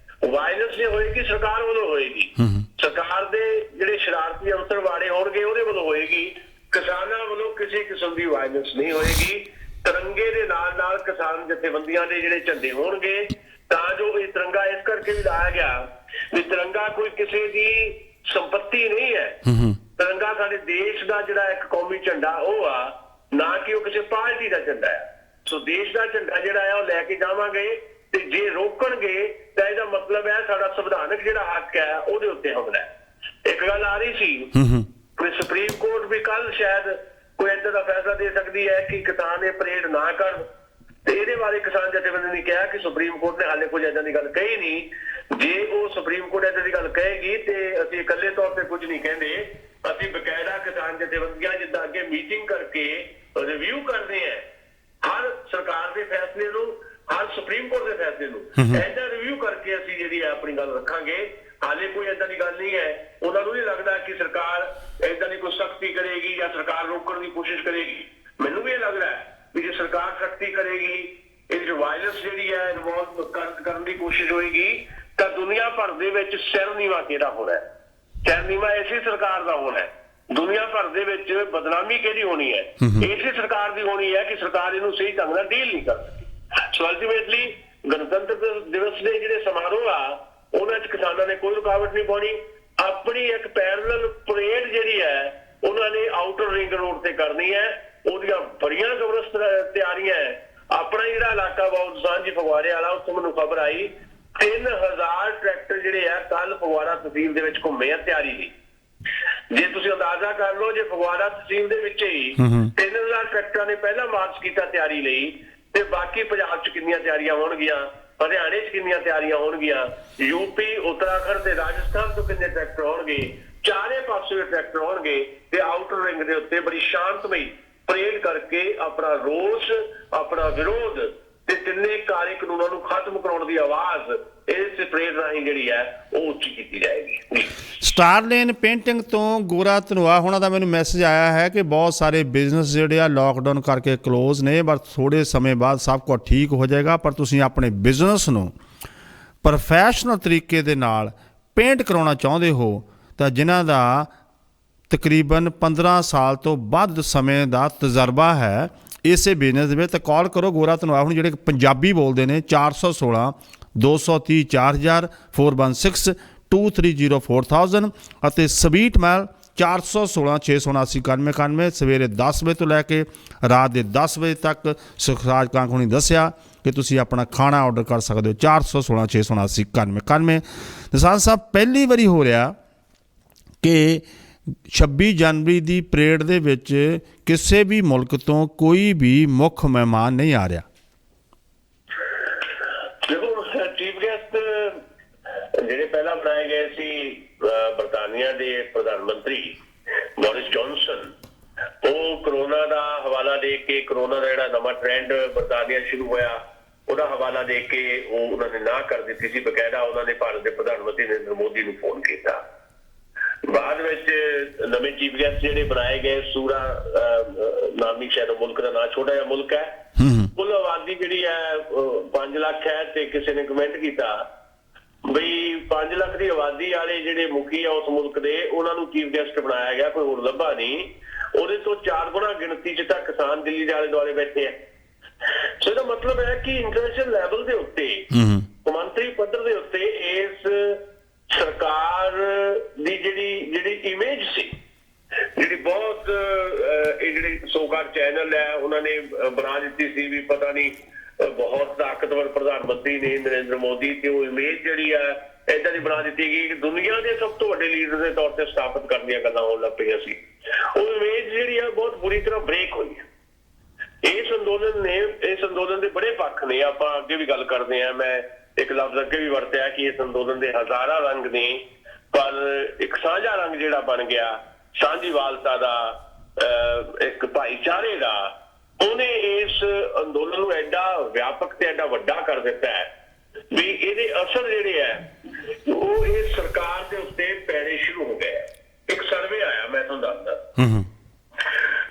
ਵਾਇਲੈਂਸ ਜੇ ਹੋਏਗੀ ਸਰਕਾਰ ਵੱਲੋਂ ਹੋਏਗੀ, ਸਰਕਾਰ ਦੇ ਜਿਹੜੇ ਸ਼ਰਾਰਤੀ ਅੰਸਰ ਵਾੜੇ ਹੋਣਗੇ ਉਹਦੇ ਵੱਲੋਂ ਹੋਏਗੀ, ਕਿਸਾਨਾਂ ਵੱਲੋਂ ਕਿਸੇ ਕਿਸਮ ਦੀ ਵਾਇਲੈਂਸ ਨਹੀਂ ਹੋਏਗੀ। ਤਿਰੰਗੇ ਦੇ ਨਾਲ ਨਾਲ ਕਿਸਾਨ ਜਥੇਬੰਦੀਆਂ ਦੇ ਜਿਹੜੇ ਝੰਡੇ ਹੋਣਗੇ, ਤਾਂ ਜੋ ਇਹ ਤਿਰੰਗਾ ਇਸ ਕਰਕੇ ਵੀ ਲਾਇਆ ਗਿਆ ਵੀ ਤਿਰੰਗਾ ਕੋਈ ਕਿਸੇ ਦੀ ਸੰਪत्ति ਨਹੀਂ ਹੈ। ਤਿਰੰਗਾ ਸਾਡੇ ਦੇਸ਼ ਦਾ ਜਿਹੜਾ ਇੱਕ ਕੌਮੀ ਝੰਡਾ ਉਹ ਆ, ਨਾ ਕਿ ਉਹ ਕਿਸੇ ਪਾਰਟੀ ਦਾ ਝੰਡਾ ਹੈ। ਸੋ ਦੇਸ਼ ਦਾ ਝੰਡਾ ਜਿਹੜਾ ਹੈ ਉਹ ਲੈ ਕੇ ਜਾਵਾਂਗੇ, ਤੇ ਜੇ ਰੋਕਣਗੇ ਤਾਂ ਇਹਦਾ ਮਤਲਬ ਹੈ ਸਾਡਾ ਸੰਵਿਧਾਨਕ ਜਿਹੜਾ ਹੱਕ ਹੈ ਉਹਦੇ ਉੱਤੇ ਹਮਲਾ ਹੈ। ਇੱਕ ਗੱਲ ਆ ਰਹੀ ਸੀ ਕਿ ਸੁਪਰੀਮ ਕੋਰਟ ਵੀ ਕੱਲ ਸ਼ਾਇਦ ਕੋਈ ਏਦਾਂ ਦਾ ਫੈਸਲਾ ਦੇ ਸਕਦੀ ਹੈ ਕਿ ਕਿਸਾਨ ਇਹ ਪਰੇਡ ਨਾ ਕਰਨ, ਤੇ ਇਹਦੇ ਬਾਰੇ ਕਿਸਾਨ ਜਥੇਬੰਦੀ ਨੇ ਕਿਹਾ ਕਿ ਸੁਪਰੀਮ ਕੋਰਟ ਨੇ ਹਾਲੇ ਕੋਈ ਏਦਾਂ ਦੀ ਗੱਲ ਕਹੀ ਨਹੀਂ। ਜੇ ਉਹ ਸੁਪਰੀਮ ਕੋਰਟ ਏਦਾਂ ਦੀ ਗੱਲ ਕਹੇਗੀ ਤੇ ਅਸੀਂ ਇਕੱਲੇ ਤੌਰ ਤੇ ਕੁਝ ਨਹੀਂ ਕਹਿੰਦੇ, ਅਸੀਂ ਬਕਾਇਦਾ ਕਿਸਾਨ ਜਥੇਬੰਦੀਆਂ ਜਿੱਦਾਂ ਅੱਗੇ ਮੀਟਿੰਗ ਕਰਕੇ ਰਿਵਿਊ ਕਰਦੇ ਆ ਹਰ ਸਰਕਾਰ ਦੇ ਫੈਸਲੇ ਨੂੰ, ਹਰ ਸੁਪਰੀਮ ਕੋਰਟ ਦੇ ਫੈਸਲੇ ਨੂੰ ਏਦਾਂ ਰਿਵਿਊ ਕਰਕੇ ਅਸੀਂ ਜਿਹੜੀ ਆਪਣੀ ਗੱਲ ਰੱਖਾਂਗੇ। ਹਾਲੇ ਕੋਈ ਏਦਾਂ ਦੀ ਗੱਲ ਨਹੀਂ ਹੈ। ਉਹਨਾਂ ਨੂੰ ਨਹੀਂ ਲੱਗਦਾ ਕਿ ਸਰਕਾਰ ਏਦਾਂ ਦੀ ਕੋਈ ਸਖਤੀ ਕਰੇਗੀ ਜਾਂ ਸਰਕਾਰ ਰੋਕਣ ਦੀ ਕੋਸ਼ਿਸ਼ ਕਰੇਗੀ। ਮੈਨੂੰ ਵੀ ਇਹ ਲੱਗਦਾ ਹੈ ਵੀ ਜੇ ਸਰਕਾਰ ਸਖਤੀ ਕਰੇਗੀ, ਇਹ ਵਾਇਲੈਂਸ ਜਿਹੜੀ ਹੈ ਇਨਵੋਲਵ ਕਰਨ ਦੀ ਕੋਸ਼ਿਸ਼ ਹੋਏਗੀ, ਤਾਂ ਦੁਨੀਆ ਭਰ ਦੇ ਵਿੱਚ ਸਿਰ ਨੀਵਾ ਕਿਹੜਾ ਹੋਣਾ ਹੈ? ਸਿਰ ਨੀਵਾ ਇਸੇ ਸਰਕਾਰ ਦਾ ਹੋਣਾ ਹੈ। ਦੁਨੀਆ ਭਰ ਦੇ ਵਿੱਚ ਬਦਨਾਮੀ ਕਿਹਦੀ ਹੋਣੀ ਹੈ? ਇਸੇ ਸਰਕਾਰ ਦੀ ਹੋਣੀ ਹੈ ਕਿ ਸਰਕਾਰ ਇਹਨੂੰ ਸਹੀ ਢੰਗ ਨਾਲ ਡੀਲ ਨਹੀਂ ਕਰ ਸਕਦੀ। ਸੋ ਅਲਟੀਮੇਟਲੀ ਗਣਤੰਤਰ ਦਿਵਸ ਦੇ ਜਿਹੜੇ ਸਮਾਰੋਹ ਆ ਉਹਨਾਂ 'ਚ ਕਿਸਾਨਾਂ ਨੇ ਕੋਈ ਰੁਕਾਵਟ ਨਹੀਂ ਪਾਉਣੀ। ਆਪਣੀ ਇੱਕ ਪੈਰਲਲ ਪਰੇਡ ਜਿਹੜੀ ਹੈ ਉਹਨਾਂ ਨੇ ਆਊਟਰ ਰਿੰਗ ਰੋਡ ਤੇ ਕਰਨੀ ਹੈ। ਉਹਦੀਆਂ ਬੜੀਆਂ ਜ਼ਬਰਦਸਤ ਤਿਆਰੀਆਂ ਹੈ। ਆਪਣਾ ਜਿਹੜਾ ਇਲਾਕਾ ਬਹੁਤ ਸਾਂਝੀ ਫਗਵਾੜੇ ਵਾਲਾ, ਉੱਥੋਂ ਮੈਨੂੰ ਖਬਰ ਆਈ 3000 ਟਰੈਕਟਰ ਜਿਹੜੇ ਆ ਕੱਲ ਫਗਵਾੜਾ ਤਹਿਸੀਲ ਦੇ ਵਿੱਚ ਘੁੰਮੇ ਆ ਤਿਆਰੀ ਲਈ। ਜੇ ਤੁਸੀਂ ਅੰਦਾਜ਼ਾ ਕਰ ਲਓ, ਜੇ ਫਗਵਾੜਾ ਤਹਿਸੀਲ ਦੇ ਵਿੱਚ ਹੀ 3000 ਟਰੈਕਟਰਾਂ ਨੇ ਪਹਿਲਾਂ ਮਾਰਚ ਕੀਤਾ ਤਿਆਰੀ ਲਈ, ਤੇ ਬਾਕੀ ਪੰਜਾਬ 'ਚ ਕਿੰਨੀਆਂ ਤਿਆਰੀਆਂ ਹੋਣਗੀਆਂ, ਹਰਿਆਣੇ 'ਚ ਕਿੰਨੀਆਂ ਤਿਆਰੀਆਂ ਹੋਣਗੀਆਂ, ਯੂਪੀ, ਉੱਤਰਾਖੰਡ ਤੇ ਰਾਜਸਥਾਨ ਤੋਂ ਕਿੰਨੇ ਟਰੈਕਟਰ ਹੋਣਗੇ, ਚਾਰੇ ਪਾਸੇ ਟਰੈਕਟਰ ਹੋਣਗੇ। ਤੇ ਆਊਟਰ ਰਿੰਗ ਦੇ ਉੱਤੇ ਬੜੀ ਸ਼ਾਂਤਮਈ ਪਰੇਡ ਕਰਕੇ ਆਪਣਾ ਰੋਸ, ਆਪਣਾ ਵਿਰੋਧ ਤੇ ਤਿੰਨੇ ਕਾਲੇ ਕਾਨੂੰਨਾਂ ਨੂੰ ਖਤਮ ਕਰਾਉਣ ਦੀ ਆਵਾਜ਼ ਇਸ ਪਰੇਡ ਰਾਹੀਂ ਜਿਹੜੀ ਹੈ ਉਹ ਉੱਚੀ ਕੀਤੀ ਜਾਏਗੀ।
ਸਟਾਰਲੇਨ ਪੇਂਟਿੰਗ ਤੋਂ ਗੋਰਾ ਧਨੋਆ ਹੋਣਾ ਦਾ ਮੈਨੂੰ ਮੈਸੇਜ ਆਇਆ ਹੈ ਕਿ ਬਹੁਤ ਸਾਰੇ ਬਿਜ਼ਨਸ ਜਿਹੜੇ ਆ ਲੋਕਡਾਊਨ ਕਰਕੇ ਕਲੋਜ਼ ਨੇ, ਪਰ ਥੋੜ੍ਹੇ ਸਮੇਂ ਬਾਅਦ ਸਭ ਕੁਝ ਠੀਕ ਹੋ ਜਾਏਗਾ। ਪਰ ਤੁਸੀਂ ਆਪਣੇ ਬਿਜ਼ਨਸ ਨੂੰ ਪ੍ਰੋਫੈਸ਼ਨਲ ਤਰੀਕੇ ਦੇ ਨਾਲ ਪੇਂਟ ਕਰਾਉਣਾ ਚਾਹੁੰਦੇ ਹੋ, ਤਾਂ ਜਿਨ੍ਹਾਂ ਦਾ ਤਕਰੀਬਨ 15 ਸਾਲ ਤੋਂ ਵੱਧ ਸਮੇਂ ਦਾ ਤਜਰਬਾ ਹੈ ਇਸੇ ਬਿਜ਼ਨਸ ਦੇ ਵਿੱਚ, ਤਾਂ ਕਾਲ ਕਰੋ ਗੋਰਾ ਧਨੋਆ ਹੁਣ, ਜਿਹੜੇ ਪੰਜਾਬੀ ਬੋਲਦੇ ਨੇ। 416 230 4000 416 230 4000 ਅਤੇ ਸਵੀਟ ਮੈਲ 416 679 9191 ਸਵੇਰੇ 10 ਵਜੇ ਤੋਂ ਲੈ ਕੇ ਰਾਤ ਦੇ 10 ਵਜੇ ਤੱਕ। ਸੁਖਰਾਜ ਕਾਂਗ ਹੁਣੀ ਦੱਸਿਆ ਕਿ ਤੁਸੀਂ ਆਪਣਾ ਖਾਣਾ ਆਰਡਰ ਕਰ ਸਕਦੇ ਹੋ 416 679 9191। ਨਿਸ਼ਾਨ ਸਾਹਿਬ, ਪਹਿਲੀ ਵਾਰੀ ਹੋ ਰਿਹਾ ਕਿ 26 ਜਨਵਰੀ ਦੀ ਪਰੇਡ ਦੇ ਵਿੱਚ ਕਿਸੇ ਵੀ ਮੁਲਕ ਤੋਂ ਕੋਈ ਵੀ ਮੁੱਖ ਮਹਿਮਾਨ ਨਹੀਂ ਆ ਰਿਹਾ।
ਦੇਖੋ, ਚੀਫ ਗੈਸਟ ਜਿਹੜੇ ਪਹਿਲਾਂ ਬਣਾਏ ਗਏ ਸੀ ਬਰਤਾਨੀਆ ਦੇ ਪ੍ਰਧਾਨ ਮੰਤਰੀ ਬੋਰਿਸ ਜੌਨਸਨ, ਉਹ ਕਰੋਨਾ ਦਾ ਹਵਾਲਾ ਦੇ ਕੇ, ਕਰੋਨਾ ਦਾ ਜਿਹੜਾ ਨਵਾਂ ਟ੍ਰੈਂਡ ਬਰਤਾਨੀਆ ਸ਼ੁਰੂ ਹੋਇਆ ਉਹਦਾ ਹਵਾਲਾ ਦੇ ਕੇ ਉਹ ਉਹਨਾਂ ਨੇ ਨਾ ਕਰ ਦਿੱਤੀ ਸੀ। ਬਕਾਇਦਾ ਉਹਨਾਂ ਨੇ ਭਾਰਤ ਦੇ ਪ੍ਰਧਾਨ ਮੰਤਰੀ ਨਰਿੰਦਰ ਮੋਦੀ ਨੂੰ ਫੋਨ ਕੀਤਾ। ਬਾਅਦ ਵਿੱਚ ਨਵੇਂ ਚੀਫ ਗੈਸਟ ਜਿਹੜੇ ਬਣਾਏ ਗਏ, ਸੂਰਾ ਨਾਮੀ ਸ਼ਾਇਦ ਮੁਲਕ ਦਾ ਨਾਂ, ਛੋਟਾ ਜਿਹਾ ਮੁਲਕ ਹੈ, ਕੁੱਲ ਆਬਾਦੀ ਜਿਹੜੀ ਹੈ 5 ਲੱਖ ਹੈ। ਤੇ ਕਿਸੇ ਨੇ ਕਮੈਂਟ ਕੀਤਾ ਬਈ 5 ਲੱਖ ਦੀ ਆਬਾਦੀ ਵਾਲੇ ਜਿਹੜੇ ਮੁਖੀ ਆ ਉਸ ਮੁਲਕ ਦੇ, ਉਹਨਾਂ ਨੂੰ ਚੀਫ ਗੈਸਟ ਬਣਾਇਆ ਗਿਆ, ਕੋਈ ਹੋਰ ਲੱਭਾ ਨਹੀਂ। ਉਹਦੇ ਤੋਂ 4 ਗੁਣਾ ਗਿਣਤੀ 'ਚ ਤਾਂ ਕਿਸਾਨ ਦਿੱਲੀ ਦੇ ਆਲੇ ਦੁਆਲੇ ਬੈਠੇ ਆ। ਸੋ ਇਹਦਾ ਮਤਲਬ ਹੈ ਕਿ ਇੰਟਰਨੈਸ਼ਨਲ ਲੈਵਲ ਦੇ ਉੱਤੇ, ਕੌਮਾਂਤਰੀ ਪੱਧਰ ਦੇ ਉੱਤੇ ਇਸ ਸਰਕਾਰ ਦੀ ਜਿਹੜੀ ਇਮੇਜ ਸੀ, ਜਿਹੜੀ ਬਹੁਤ ਇਹ ਜਿਹੜੇ ਸੋਕਾਰ ਚੈਨਲ ਹੈ ਉਹਨਾਂ ਨੇ ਬਣਾ ਦਿੱਤੀ ਸੀ ਵੀ ਪਤਾ ਨਹੀਂ ਬਹੁਤ ਤਾਕਤਵਰ ਪ੍ਰਧਾਨ ਮੰਤਰੀ ਨੇ ਨਰਿੰਦਰ ਮੋਦੀ, ਤੇ ਉਹ ਇਮੇਜ ਜਿਹੜੀ ਆ ਏਦਾਂ ਦੀ ਬਣਾ ਦਿੱਤੀ ਗਈ ਕਿ ਦੁਨੀਆ ਦੇ ਸਭ ਤੋਂ ਵੱਡੇ ਲੀਡਰ ਦੇ ਤੌਰ ਤੇ ਸਥਾਪਿਤ ਕਰਨ ਦੀਆਂ ਗੱਲਾਂ ਹੋਣ ਲੱਗ ਪਈਆਂ ਸੀ। ਉਹ ਇਮੇਜ ਜਿਹੜੀ ਆ ਬਹੁਤ ਬੁਰੀ ਤਰ੍ਹਾਂ ਬ੍ਰੇਕ ਹੋਈ ਹੈ। ਇਸ ਅੰਦੋਲਨ ਦੇ ਬੜੇ ਪੱਖ ਨੇ, ਆਪਾਂ ਅੱਗੇ ਵੀ ਗੱਲ ਕਰਦੇ ਆ। ਮੈਂ ਇੱਕ ਲਫ਼ਜ਼ ਅੱਗੇ ਵੀ ਵਰਤਿਆ ਕਿ ਇਸ ਅੰਦੋਲਨ ਦੇ ਹਜ਼ਾਰਾਂ ਰੰਗ ਨੇ, ਪਰ ਇੱਕ ਸਾਂਝਾ ਰੰਗ ਜਿਹੜਾ ਬਣ ਗਿਆ ਸਾਂਝੀਵਾਲਤਾ ਦਾ, ਇੱਕ ਭਾਈਚਾਰੇ ਦਾ, ਉਹਨੇ ਇਸ ਅੰਦੋਲਨ ਨੂੰ ਐਡਾ ਵਿਆਪਕ ਤੇ ਐਡਾ ਵੱਡਾ ਕਰ ਦਿੱਤਾ ਹੈ ਵੀ ਇਹਦੇ ਅਸਰ ਜਿਹੜੇ ਹੈ ਉਹ ਇਸ ਸਰਕਾਰ ਦੇ ਉੱਤੇ ਪੈਣੇ ਸ਼ੁਰੂ ਹੋ ਗਏ। ਇੱਕ ਸਰਵੇ ਆਇਆ, ਮੈਂ ਤੁਹਾਨੂੰ ਦੱਸਦਾ,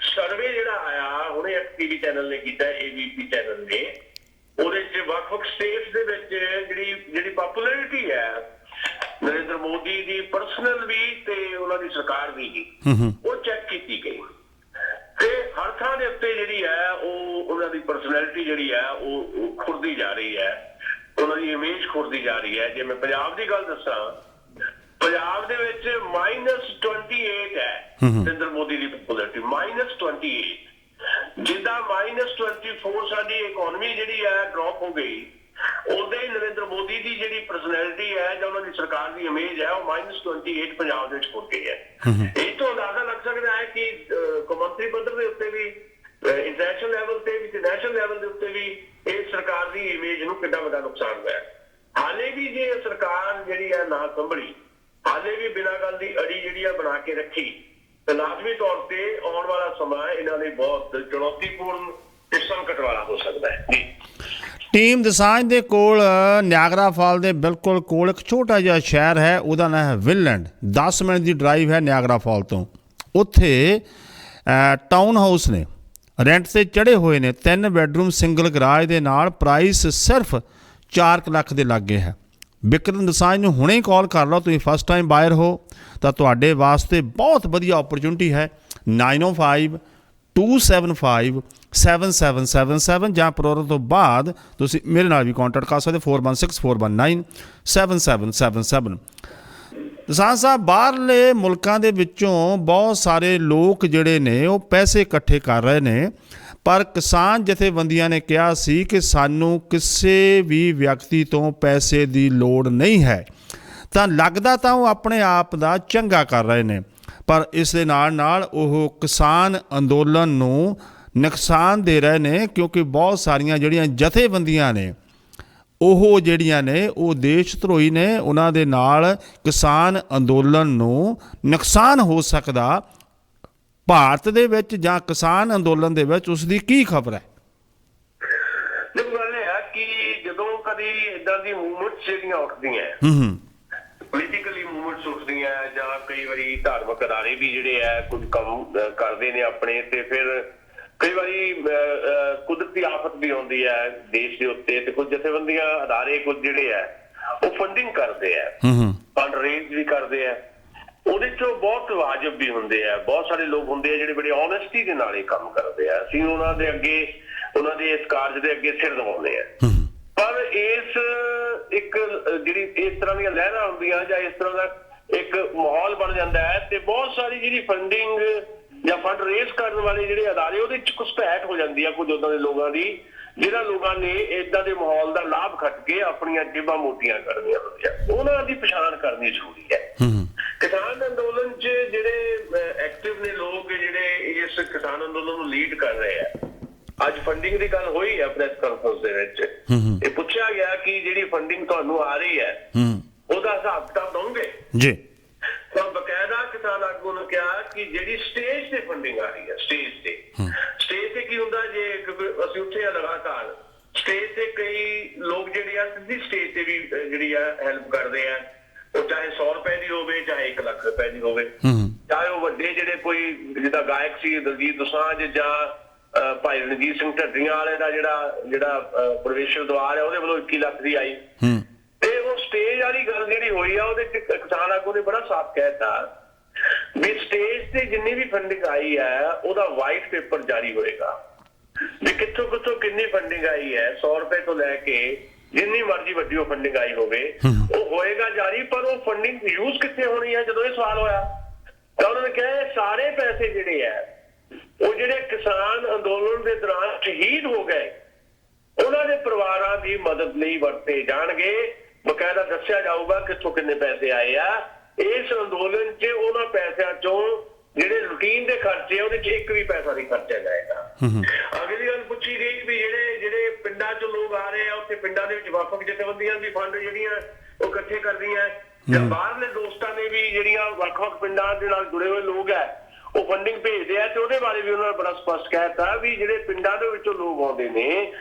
ਸਰਵੇ ਜਿਹੜਾ ਆਇਆ ਹੁਣੇ ਇੱਕ ਟੀਵੀ ਚੈਨਲ ਨੇ ਕੀਤਾ, ABP ਚੈਨਲ ਨੇ, ਉਹਦੇ ਚ ਵੱਖ-ਵੱਖ ਸਟੇਟਸ ਦੇ ਵਿੱਚ ਜਿਹੜੀ ਪਪੂਲੈਰਿਟੀ ਹੈ ਨਰਿੰਦਰ ਮੋਦੀ ਦੀ ਪਰਸਨਲ ਵੀ ਤੇ ਉਹਨਾਂ ਦੀ ਸਰਕਾਰ ਦੀ ਵੀ, ਉਹ ਚੈੱਕ ਕੀਤੀ ਗਈ ਤੇ ਹਰ ਥਾਂ ਦੇ ਉੱਤੇ ਜਿਹੜੀ ਹੈ ਉਹ ਉਹਨਾਂ ਦੀ ਪਰਸਨੈਲਿਟੀ ਜਿਹੜੀ ਹੈ ਉਹ ਖੁਰਦੀ ਜਾ ਰਹੀ ਹੈ, ਉਹਨਾਂ ਦੀ ਇਮੇਜ ਖੁਰਦੀ ਜਾ ਰਹੀ ਹੈ। ਜੇ ਮੈਂ ਪੰਜਾਬ ਦੀ ਗੱਲ ਦੱਸਾਂ, ਪੰਜਾਬ ਦੇ ਵਿੱਚ -28 ਹੈ ਨਰਿੰਦਰ ਮੋਦੀ ਦੀ ਪਪੂਲੈਰਿਟੀ, -28। ਜਿੱਦਾਂ -24 ਸਾਡੀ ਇਕਨੋਮੀ ਜਿਹੜੀ ਹੈ ਡ੍ਰੌਪ ਹੋ ਗਈ, ਉਦਾਂ ਹੀ ਨਰਿੰਦਰ ਮੋਦੀ ਦੀ ਜਿਹੜੀ ਪਰਸਨੈਲਿਟੀ ਹੈ ਜਾਂ ਉਹਨਾਂ ਦੀ ਸਰਕਾਰ ਦੀ ਇਮੇਜ ਹੈ ਉਹ -28 ਪੰਜਾਬ ਦੇ ਵਿੱਚ ਹੋ ਗਈ ਹੈ। ਇਹ ਤੋਂ ਅੰਦਾਜ਼ਾ ਲੱਗ ਸਕਦਾ ਹੈ ਕਿ ਕੌਮਾਂਤਰੀ ਪੱਧਰ ਦੇ ਉੱਤੇ ਵੀ, ਇੰਟਰਨੈਸ਼ਨਲ ਲੈਵਲ ਤੇ ਵੀ ਤੇ ਨੈਸ਼ਨਲ ਲੈਵਲ ਦੇ ਉੱਤੇ ਵੀ ਇਸ ਸਰਕਾਰ ਦੀ ਇਮੇਜ ਨੂੰ ਕਿੰਨਾ ਵੱਡਾ ਨੁਕਸਾਨ ਹੋਇਆ। ਹਾਲੇ ਵੀ ਜੇ ਸਰਕਾਰ ਜਿਹੜੀ ਹੈ ਨਾ ਸੰਭਲੀ, ਹਾਲੇ ਵੀ ਬਿਨਾਂ ਗੱਲ ਦੀ ਅੜੀ ਜਿਹੜੀ ਆ ਬਣਾ ਕੇ ਰੱਖੀ, ਤੇ ਲਾਜ਼ਮੀ ਤੌਰ ਤੇ ਆਉਣ ਵਾਲਾ ਸਮਾਂ ਇਹਨਾਂ ਲਈ ਬਹੁਤ ਚੁਣੌਤੀਪੂਰਨ ਤੇ ਸੰਕਟ ਵਾਲਾ ਹੋ ਸਕਦਾ ਹੈ ਜੀ।
ਟੀਮ ਦਸਾਂਝ ਦੇ ਕੋਲ ਨਿਆਗਰਾ ਫਾਲ ਦੇ ਬਿਲਕੁਲ ਕੋਲ ਇੱਕ ਛੋਟਾ ਜਿਹਾ ਸ਼ਹਿਰ ਹੈ, ਉਹਦਾ ਨਾਮ ਹੈ ਵਿਲੈਂਡ। 10 ਮਿੰਟ ਦੀ ਡਰਾਈਵ ਹੈ ਨਿਆਗਰਾ ਫਾਲ ਤੋਂ। ਉੱਥੇ ਟਾਊਨ ਹਾਊਸ ਨੇ, ਰੈਂਟ ਤੇ ਚੜ੍ਹੇ ਹੋਏ ਨੇ, 3 ਬੈਡਰੂਮ ਸਿੰਗਲ ਗਰਾਜ ਦੇ ਨਾਲ, ਪ੍ਰਾਈਸ ਸਿਰਫ 4 ਲੱਖ ਦੇ ਲਾਗੇ ਹੈ। ਬਿਕਰਮ ਦਸਾਂਝ ਨੂੰ ਹੁਣੇ ਕਾਲ ਕਰ ਲਓ, ਤੁਸੀਂ ਫਸਟ ਟਾਈਮ ਬਾਇਰ ਹੋ ਤਾਂ ਤੁਹਾਡੇ ਵਾਸਤੇ ਬਹੁਤ ਵਧੀਆ ਓਪਰਚੁਨਿਟੀ ਹੈ। 9052757777 ਜਾਂ ਪ੍ਰੋਗਰਾਮ ਤੋਂ ਬਾਅਦ ਤੁਸੀਂ ਮੇਰੇ ਨਾਲ ਵੀ ਕੰਟੈਕਟ ਕਰ ਸਕਦੇ 4164197777। ਦਸਾਂਝ ਸਾਹਿਬ, ਬਾਹਰਲੇ ਮੁਲਕਾਂ ਦੇ ਵਿੱਚੋਂ ਬਹੁਤ ਸਾਰੇ ਲੋਕ ਜਿਹੜੇ ਨੇ ਉਹ ਪੈਸੇ ਇਕੱਠੇ ਕਰ ਰਹੇ ਨੇ, ਪਰ ਕਿਸਾਨ ਜਥੇਬੰਦੀਆਂ ਨੇ ਕਿਹਾ ਸੀ ਕਿ ਸਾਨੂੰ ਕਿਸੇ ਵੀ ਵਿਅਕਤੀ ਤੋਂ ਪੈਸੇ ਦੀ ਲੋੜ ਨਹੀਂ ਹੈ। ਤਾਂ ਲੱਗਦਾ ਤਾਂ ਉਹ ਆਪਣੇ ਆਪ ਦਾ ਚੰਗਾ ਕਰ ਰਹੇ ਨੇ, ਪਰ ਇਸ ਦੇ ਨਾਲ ਉਹ ਕਿਸਾਨ ਅੰਦੋਲਨ ਨੂੰ ਨੁਕਸਾਨ ਦੇ ਰਹੇ ਨੇ, ਕਿਉਂਕਿ ਬਹੁਤ ਸਾਰੀਆਂ ਜਿਹੜੀਆਂ ਜਥੇਬੰਦੀਆਂ ਨੇ ਉਹ ਜਿਹੜੀਆਂ ਨੇ ਉਹ ਦੇਸ਼ ਧਰੋਹੀ ਨੇ। ਉਹਨਾਂ ਦੇ ਨਾਲ ਕਿਸਾਨ ਅੰਦੋਲਨ ਨੂੰ ਨੁਕਸਾਨ ਹੋ ਸਕਦਾ। ਭਾਰਤ ਦੇ ਵਿੱਚ ਜਾਂ ਕਿਸਾਨ ਅੰਦੋਲਨ ਦੇ ਵਿੱਚ ਉਸ ਦੀ ਕੀ ਖਬਰ ਹੈ?
ਦੇਖੋ, ਗੱਲ ਇਹ ਹੈ ਕਿ ਜਦੋਂ ਕਦੀ ਇਦਾਂ ਦੀ ਮੂਵਮੈਂਟਸ ਜਿਹੜੀਆਂ ਉੱਠਦੀਆਂ, ਪੋਲੀਟੀਕਲੀ ਮੂਵਮੈਂਟਸ ਉੱਠਦੀਆਂ, ਜਾਂ ਕਈ ਵਾਰੀ ਧਾਰਮਿਕ ਅਦਾਰੇ ਵੀ ਜਿਹੜੇ ਹੈ ਕੁਝ ਕੰਮ ਕਰਦੇ ਨੇ ਆਪਣੇ, ਤੇ ਫਿਰ ਕਈ ਵਾਰੀ ਕੁਦਰਤੀ ਆਫਤ ਵੀ ਆਉਂਦੀ ਹੈ ਦੇਸ਼ ਦੇ ਉੱਤੇ, ਤੇ ਕੁਝ ਜਥੇਬੰਦੀਆਂ ਅਦਾਰੇ ਕੁਝ ਜਿਹੜੇ ਹੈ ਉਹ ਫੰਡਿੰਗ ਕਰਦੇ ਆ, ਫੰਡ ਰੇਜ਼ ਵੀ ਕਰਦੇ ਆ। ਉਹਦੇ ਚੋਂ ਬਹੁਤ ਵਾਜਬ ਵੀ ਹੁੰਦੇ ਆ, ਬਹੁਤ ਸਾਰੇ ਲੋਕ ਹੁੰਦੇ ਆ ਜਿਹੜੇ ਬੜੀ ਓਨੈਸਟੀ ਦੇ ਨਾਲ ਇਹ ਕੰਮ ਕਰਦੇ ਆ। ਅਸੀਂ ਉਹਨਾਂ ਦੇ ਅੱਗੇ, ਉਹਨਾਂ ਦੇ ਇਸ ਕਾਰਜ ਦੇ ਅੱਗੇ ਸਿਰ ਨਿਵਾਉਂਦੇ ਆ। ਪਰ ਇਸ ਇੱਕ ਜਿਹੜੀ ਇਸ ਤਰ੍ਹਾਂ ਦੀਆਂ ਲਹਿਰਾਂ ਹੁੰਦੀਆਂ ਜਾਂ ਇਸ ਤਰ੍ਹਾਂ ਦਾ ਇੱਕ ਮਾਹੌਲ ਬਣ ਜਾਂਦਾ ਹੈ, ਤੇ ਬਹੁਤ ਸਾਰੀ ਜਿਹੜੀ ਫੰਡਿੰਗ ਜਾਂ ਫੰਡ ਰੇਜ਼ ਕਰਨ ਵਾਲੇ ਜਿਹੜੇ ਅਦਾਰੇ, ਉਹਦੇ ਚ ਘੁਸਪੈਠ ਹੋ ਜਾਂਦੀ ਆ ਕੁਝ ਉਹਨਾਂ ਦੇ ਲੋਕਾਂ ਦੀ, ਜਿਹਨਾਂ ਲੋਕਾਂ ਨੇ ਏਦਾਂ ਦੇ ਮਾਹੌਲ ਦਾ ਲਾਭ ਖੱਟ ਕੇ ਆਪਣੀਆਂ ਜੇਬਾਂ ਮੋਟੀਆਂ ਕਰਨੀਆਂ ਹੁੰਦੀਆਂ। ਉਹਨਾਂ ਦੀ ਪਛਾਣ ਕਰਨੀ ਜ਼ਰੂਰੀ ਹੈ। ਕਿਸਾਨ ਅੰਦੋਲਨ ਚ ਜਿਹੜੇ ਐਕਟਿਵ ਨੇ ਲੋਕ, ਜਿਹੜੇ ਇਸ ਕਿਸਾਨ ਅੰਦੋਲਨ ਨੂੰ ਲੀਡ ਕਰ ਰਹੇ ਆ, ਅੱਜ ਫੰਡਿੰਗ ਦੀ ਗੱਲ ਹੋਈ ਹੈ ਪ੍ਰੈਸ ਕਾਨਫਰੰਸ ਦੇ ਵਿੱਚ, ਇਹ ਪੁੱਛਿਆ ਗਿਆ ਕਿ ਜਿਹੜੀ ਫੰਡਿੰਗ ਤੁਹਾਨੂੰ ਆ ਰਹੀ ਹੈ ਉਹਦਾ ਹਿਸਾਬ ਕਿਤਾਬ ਦਓਗੇ
ਜੀ?
ਤਾਂ ਬਕਾਇਦਾ ਕਿਸਾਨ ਆਗੂ ਨੇ ਕਿਹਾ ਕਿ ਜਿਹੜੀ ਸਟੇਜ ਤੇ ਫੰਡਿੰਗ ਆ ਰਹੀ ਹੈ, ਸਟੇਜ ਤੇ ਕੀ ਹੁੰਦਾ, ਜੇ ਅਸੀਂ ਉੱਥੇ ਆ ਲਗਾਤਾਰ ਸਟੇਜ ਤੇ ਕਈ ਲੋਕ ਜਿਹੜੇ ਆ ਸਿੱਧੀ ਸਟੇਜ ਤੇ ਵੀ ਜਿਹੜੀ ਆ ਹੈਲਪ ਕਰਦੇ ਆ, ਉਹ ਚਾਹੇ 100 ਰੁਪਏ ਦੀ ਹੋਵੇ, ਚਾਹੇ 1 ਲੱਖ ਰੁਪਏ ਦੀ ਹੋਵੇ, ਚਾਹੇ ਉਹ ਵੱਡੇ ਜਿਹੜੇ ਕੋਈ ਜਿੱਦਾਂ ਗਾਇਕ ਸੀ ਦਲਜੀਤ ਦੋਸਾਂਝ ਜਾਂ ਭਾਈ ਰਣਜੀਤ ਸਿੰਘ ਢੱਡਰੀਆਂ ਵਾਲੇ ਦਾ ਜਿਹੜਾ ਪ੍ਰਵੇਸ਼ਰ ਦੁਆਰ ਹੈ ਉਹਦੇ ਵੱਲੋਂ 21 ਲੱਖ ਦੀ ਆਈ। ਤੇ ਉਹ ਸਟੇਜ ਵਾਲੀ ਗੱਲ ਜਿਹੜੀ ਹੋਈ ਆ, ਉਹਦੇ ਚ ਕਿਸਾਨ ਆਗੂ ਨੇ ਬੜਾ ਸਾਫ਼ ਕਹਿਤਾ ਵੀ ਸਟੇਜ ਤੇ ਜਿੰਨੀ ਵੀ ਫੰਡਿੰਗ ਆਈ ਹੈ ਉਹਦਾ ਵਾਈਟ ਪੇਪਰ ਜਾਰੀ ਹੋਏਗਾ, ਵੀ ਕਿੱਥੋਂ ਕਿੰਨੀ ਫੰਡਿੰਗ ਆਈ ਹੈ, 100 ਰੁਪਏ ਤੋਂ ਲੈ ਕੇ ਜਿੰਨੀ ਮਰਜ਼ੀ ਵੱਡੀ ਉਹ ਫੰਡਿੰਗ ਆਈ ਹੋਵੇ ਉਹ ਹੋਏਗਾ ਜਾਰੀ। ਪਰ ਉਹ ਫੰਡਿੰਗ ਯੂਜ਼ ਕਿੱਥੇ ਹੋਣੀ ਹੈ, ਜਦੋਂ ਇਹ ਸਵਾਲ ਹੋਇਆ ਤਾਂ ਉਹਨਾਂ ਨੇ ਕਿਹਾ ਸਾਰੇ ਪੈਸੇ ਜਿਹੜੇ ਹੈ ਉਹ ਜਿਹੜੇ ਕਿਸਾਨ ਅੰਦੋਲਨ ਦੇ ਦੌਰਾਨ ਸ਼ਹੀਦ ਹੋ ਗਏ ਉਹਨਾਂ ਦੇ ਪਰਿਵਾਰਾਂ ਦੀ ਮਦਦ ਲਈ ਵਰਤੇ ਜਾਣਗੇ। ਬਕਾਇਦਾ ਦੱਸਿਆ ਜਾਊਗਾ ਕਿੱਥੋਂ ਕਿੰਨੇ ਪੈਸੇ ਆਏ ਆ। ਇਸ ਅੰਦੋਲਨ 'ਚ ਉਹਨਾਂ ਪੈਸਿਆਂ ਚੋਂ ਜਿਹੜੇ ਰੂਟੀਨ ਦੇ ਖਰਚੇ ਉਹਦੇ 'ਚ ਇੱਕ ਵੀ ਪੈਸਾ ਨਹੀਂ ਖਰਚਿਆ ਜਾਏਗਾ। ਅਗਲੀ ਗੱਲ ਪੁੱਛੀ ਗਈ ਵੀ ਜਿਹੜੇ ਪਿੰਡਾਂ 'ਚੋਂ ਲੋਕ ਆ ਰਹੇ ਆ, ਉੱਥੇ ਪਿੰਡਾਂ ਦੇ ਵਿੱਚ ਵੱਖ-ਵੱਖ ਜਥੇਬੰਦੀਆਂ ਵੀ ਫੰਡ ਜਿਹੜੀਆਂ ਉਹ ਇਕੱਠੇ ਕਰਦੀਆਂ, ਜਾਂ ਬਾਹਰਲੇ ਦੋਸਤਾਂ ਨੇ ਵੀ ਜਿਹੜੀਆਂ ਵੱਖ-ਵੱਖ ਪਿੰਡਾਂ ਦੇ ਨਾਲ ਜੁੜੇ ਹੋਏ ਲੋਕ ਹੈ ਉਹ ਫੰਡਿੰਗ ਭੇਜਦੇ ਆ, ਤੇ ਉਹਦੇ ਬਾਰੇ ਵੀ ਉਹਨਾਂ ਨੇ ਬੜਾ ਸਪਸ਼ਟ ਕਹਿ ਦਿੱਤਾ ਵੀ ਜਿਹੜੇ ਪਿੰਡਾਂ ਦੇ ਵਿੱਚੋਂ ਲੋਕ ਆਉਂਦੇ ਨੇ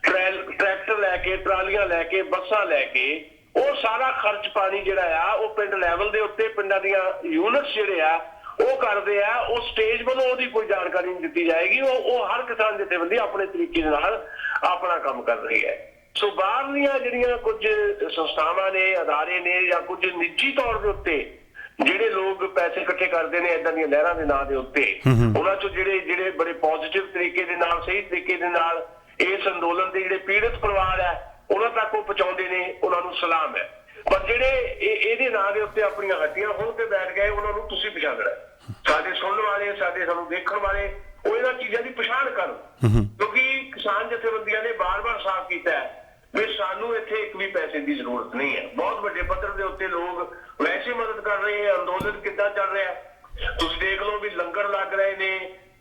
ਟਰੈਕਟਰ ਲੈ ਕੇ, ਟਰਾਲੀਆਂ ਲੈ ਕੇ, ਬੱਸਾਂ ਲੈ ਕੇ, ਉਹ ਸਾਰਾ ਖਰਚ ਪਾਣੀ ਜਿਹੜਾ ਆ ਉਹ ਪਿੰਡ ਲੈਵਲ ਦੇ ਉੱਤੇ ਪਿੰਡਾਂ ਦੀਆਂ ਯੂਨਿਟਸ ਜਿਹੜੇ ਆ ਉਹ ਕਰਦੇ ਆ। ਉਹ ਸਟੇਜ ਵੱਲੋਂ ਉਹਦੀ ਕੋਈ ਜਾਣਕਾਰੀ ਨਹੀਂ ਦਿੱਤੀ ਜਾਏਗੀ। ਉਹ ਹਰ ਕਿਸਾਨ ਜਥੇਬੰਦੀ ਆਪਣੇ ਤਰੀਕੇ ਦੇ ਨਾਲ ਆਪਣਾ ਕੰਮ ਕਰ ਰਹੀ ਹੈ। ਸੋ ਬਾਹਰਲੀਆਂ ਜਿਹੜੀਆਂ ਕੁਝ ਸੰਸਥਾਵਾਂ ਨੇ, ਅਦਾਰੇ ਨੇ, ਜਾਂ ਕੁਝ ਨਿੱਜੀ ਤੌਰ ਦੇ ਉੱਤੇ ਜਿਹੜੇ ਲੋਕ ਪੈਸੇ ਇਕੱਠੇ ਕਰਦੇ ਨੇ ਏਦਾਂ ਦੀਆਂ ਲਹਿਰਾਂ ਦੇ ਨਾਂ ਦੇ ਉੱਤੇ, ਉਹਨਾਂ ਚੋਂ ਜਿਹੜੇ ਬੜੇ ਪੋਜ਼ਿਟਿਵ ਤਰੀਕੇ ਦੇ ਨਾਲ, ਸਹੀ ਤਰੀਕੇ ਦੇ ਨਾਲ ਇਸ ਅੰਦੋਲਨ ਦੇ ਜਿਹੜੇ ਪੀੜਤ ਪਰਿਵਾਰ ਹੈ ਉਹਨਾਂ ਤੱਕ ਉਹ ਪਹੁੰਚਾਉਂਦੇ ਨੇ, ਉਹਨਾਂ ਨੂੰ ਸਲਾਮ ਹੈ। ਪਰ ਜਿਹੜੇ ਇਹਦੇ ਨਾਂ ਦੇ ਉੱਤੇ ਆਪਣੀਆਂ ਹੱਡੀਆਂ ਖੋਲ ਕੇ ਬੈਠ ਗਏ, ਉਹਨਾਂ ਨੂੰ ਤੁਸੀਂ ਪਛਾਣਨਾ। ਸਾਡੇ ਸੁਣਨ ਵਾਲੇ, ਸਾਨੂੰ ਦੇਖਣ ਵਾਲੇ ਉਹ ਇਹਨਾਂ ਚੀਜ਼ਾਂ ਦੀ ਪਛਾਣ ਕਰਨ, ਕਿਉਂਕਿ ਕਿਸਾਨ ਜਥੇਬੰਦੀਆਂ ਨੇ ਬਾਰ-ਬਾਰ ਸਾਫ਼ ਕੀਤਾ ਹੈ ਵੀ ਸਾਨੂੰ ਇੱਥੇ ਇੱਕ ਵੀ ਪੈਸੇ ਦੀ ਜ਼ਰੂਰਤ ਨਹੀਂ ਹੈ। ਬਹੁਤ ਵੱਡੇ ਪੱਧਰ ਦੇ ਉੱਤੇ ਲੋਕ ਵੈਸੇ ਮਦਦ ਕਰ ਰਹੇ ਹੈ। ਅੰਦੋਲਨ ਕਿੱਦਾਂ ਚੱਲ ਰਿਹਾ ਤੁਸੀਂ ਦੇਖ ਲਓ ਵੀ ਲੰਗਰ ਲੱਗ ਰਹੇ ਨੇ,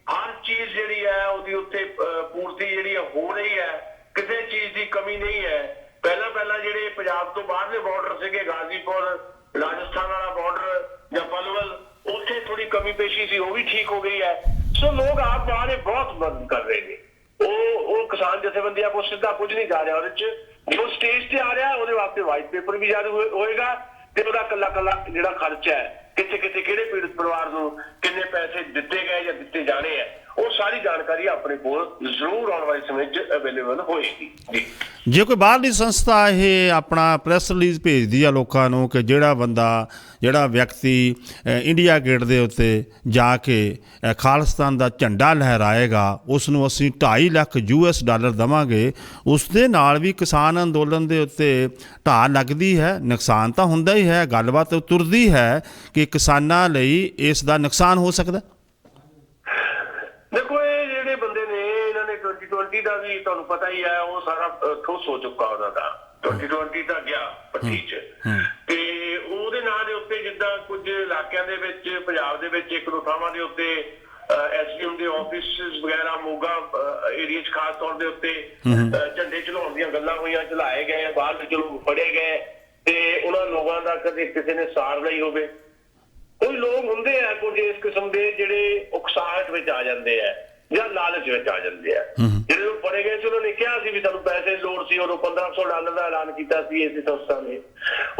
ਹਰ ਚੀਜ਼ ਜਿਹੜੀ ਹੈ ਉਹਦੀ ਉੱਤੇ ਪੂਰਤੀ ਜਿਹੜੀ ਹੋ ਰਹੀ ਹੈ, ਕਿਸੇ ਚੀਜ਼ ਦੀ ਕਮੀ ਨਹੀਂ ਹੈ। ਪਹਿਲਾਂ ਜਿਹੜੇ ਪੰਜਾਬ ਤੋਂ ਬਾਹਰਲੇ ਬਾਰਡਰ ਸੀਗੇ, ਗਾਜ਼ੀਪੁਰ, ਰਾਜਸਥਾਨ ਵਾਲਾ ਬਾਰਡਰ ਜਾਂ ਪਲਵਲ, ਉੱਥੇ ਥੋੜੀ ਕਮੀ ਪੇਸ਼ੀ ਸੀ, ਉਹ ਵੀ ਠੀਕ ਹੋ ਗਈ ਹੈ। ਸੋ ਲੋਕ ਆਪ ਬਾਹਰ ਬਹੁਤ ਮਦਦ ਕਰ ਰਹੇ ਨੇ। ਉਹ ਕਿਸਾਨ ਜਥੇਬੰਦੀਆਂ ਕੋਲ ਸਿੱਧਾ ਕੁਝ ਨਹੀਂ ਜਾ ਰਿਹਾ। ਉਹਦੇ 'ਚ ਜੋ ਸਟੇਜ ਤੇ ਆ ਰਿਹਾ ਉਹਦੇ ਵਾਸਤੇ ਵਾਈਟ ਪੇਪਰ ਵੀ ਜਾਰੀ ਹੋਏਗਾ, ਤੇ ਉਹਦਾ ਕੱਲਾ ਜਿਹੜਾ ਖਰਚਾ ਹੈ, ਕਿੱਥੇ ਕਿਹੜੇ ਪੀੜਤ ਪਰਿਵਾਰ ਨੂੰ ਕਿੰਨੇ ਪੈਸੇ ਦਿੱਤੇ ਗਏ ਜਾਂ ਦਿੱਤੇ ਜਾਣੇ ਆ, ਉਹ ਸਾਰੀ ਜਾਣਕਾਰੀ ਆਪਣੇ ਕੋਲ ਜ਼ਰੂਰ ਆਉਣ ਵਾਲੇ ਸਮੇਂ 'ਚ ਅਵੇਲੇਬਲ ਹੋਏਗੀ ਜੀ।
ਜੇ ਕੋਈ ਬਾਹਰਲੀ ਸੰਸਥਾ ਇਹ ਆਪਣਾ ਪ੍ਰੈਸ ਰਿਲੀਜ਼ ਭੇਜਦੀ ਆ ਲੋਕਾਂ ਨੂੰ ਕਿ ਜਿਹੜਾ ਵਿਅਕਤੀ ਇੰਡੀਆ ਗੇਟ ਦੇ ਉੱਤੇ ਜਾ ਕੇ ਖਾਲਿਸਤਾਨ ਦਾ ਝੰਡਾ ਲਹਿਰਾਏਗਾ ਉਸ ਨੂੰ ਅਸੀਂ 2.5 ਲੱਖ US$ ਦੇਵਾਂਗੇ, ਉਸ ਦੇ ਨਾਲ ਵੀ ਕਿਸਾਨ ਅੰਦੋਲਨ ਦੇ ਉੱਤੇ ਢਾਹ ਲੱਗਦੀ ਹੈ, ਨੁਕਸਾਨ ਤਾਂ ਹੁੰਦਾ ਹੀ ਹੈ। ਗੱਲਬਾਤ ਤੁਰਦੀ ਹੈ ਕਿ ਕਿਸਾਨਾਂ ਲਈ ਇਸ ਦਾ ਨੁਕਸਾਨ ਹੋ ਸਕਦਾ।
ਦੇਖੋ ਇਹ ਜਿਹੜੇ ਬੰਦੇ ਨੇ ਇਹਨਾਂ ਨੇ 2020 ਦਾ ਵੀ ਤੁਹਾਨੂੰ ਪਤਾ ਹੀ ਹੈ, ਉਹ ਸਾਰਾ ਠੋਸ ਹੋ ਚੁੱਕਾ ਉਹਨਾਂ ਦਾ। 2020 ਦਾ ਗਿਆ ਪੱਟੀ 'ਚ, ਤੇ ਉਹਦੇ ਨਾਂ ਦੇ ਉੱਤੇ ਜਿੱਦਾਂ ਕੁਝ ਇਲਾਕਿਆਂ ਦੇ ਵਿੱਚ ਪੰਜਾਬ ਦੇ ਵਿੱਚ ਇੱਕ ਦੋ ਥਾਵਾਂ ਦੇ ਉੱਤੇ SDM ਦੇ ਆਫਿਸ ਵਗੈਰਾ ਮੋਗਾ ਏਰੀਆ 'ਚ ਖਾਸ ਤੌਰ ਦੇ ਉੱਤੇ ਝੰਡੇ ਚਲਾਉਣ ਦੀਆਂ ਗੱਲਾਂ ਹੋਈਆਂ, ਚਲਾਏ ਗਏ, ਬਾਹਰ ਵਿੱਚ ਲੋਕ ਫੜੇ ਗਏ, ਤੇ ਉਹਨਾਂ ਲੋਕਾਂ ਦਾ ਕਦੇ ਕਿਸੇ ਨੇ ਸਾਰ ਲਈ ਹੋਵੇ। ਕੋਈ ਲੋਕ ਹੁੰਦੇ ਆ ਕੁਝ ਇਸ ਕਿਸਮ ਦੇ ਜਿਹੜੇ ਉਕਸਾਹਟ ਵਿੱਚ ਆ ਜਾਂਦੇ ਆ ਜਾਂ ਲਾਲਚ ਵਿੱਚ ਆ ਜਾਂਦੇ ਆ। ਜਿਹੜੇ ਲੋਕ ਫੜੇ ਗਏ ਸੀ ਉਹਨਾਂ ਨੇ ਕਿਹਾ ਸੀ ਵੀ ਸਾਨੂੰ ਪੈਸੇ ਦੀ ਲੋੜ ਸੀ, ਉਦੋਂ $1500 ਦਾ ਐਲਾਨ ਕੀਤਾ ਸੀ ਇਸੇ ਸੰਸਥਾ ਨੇ,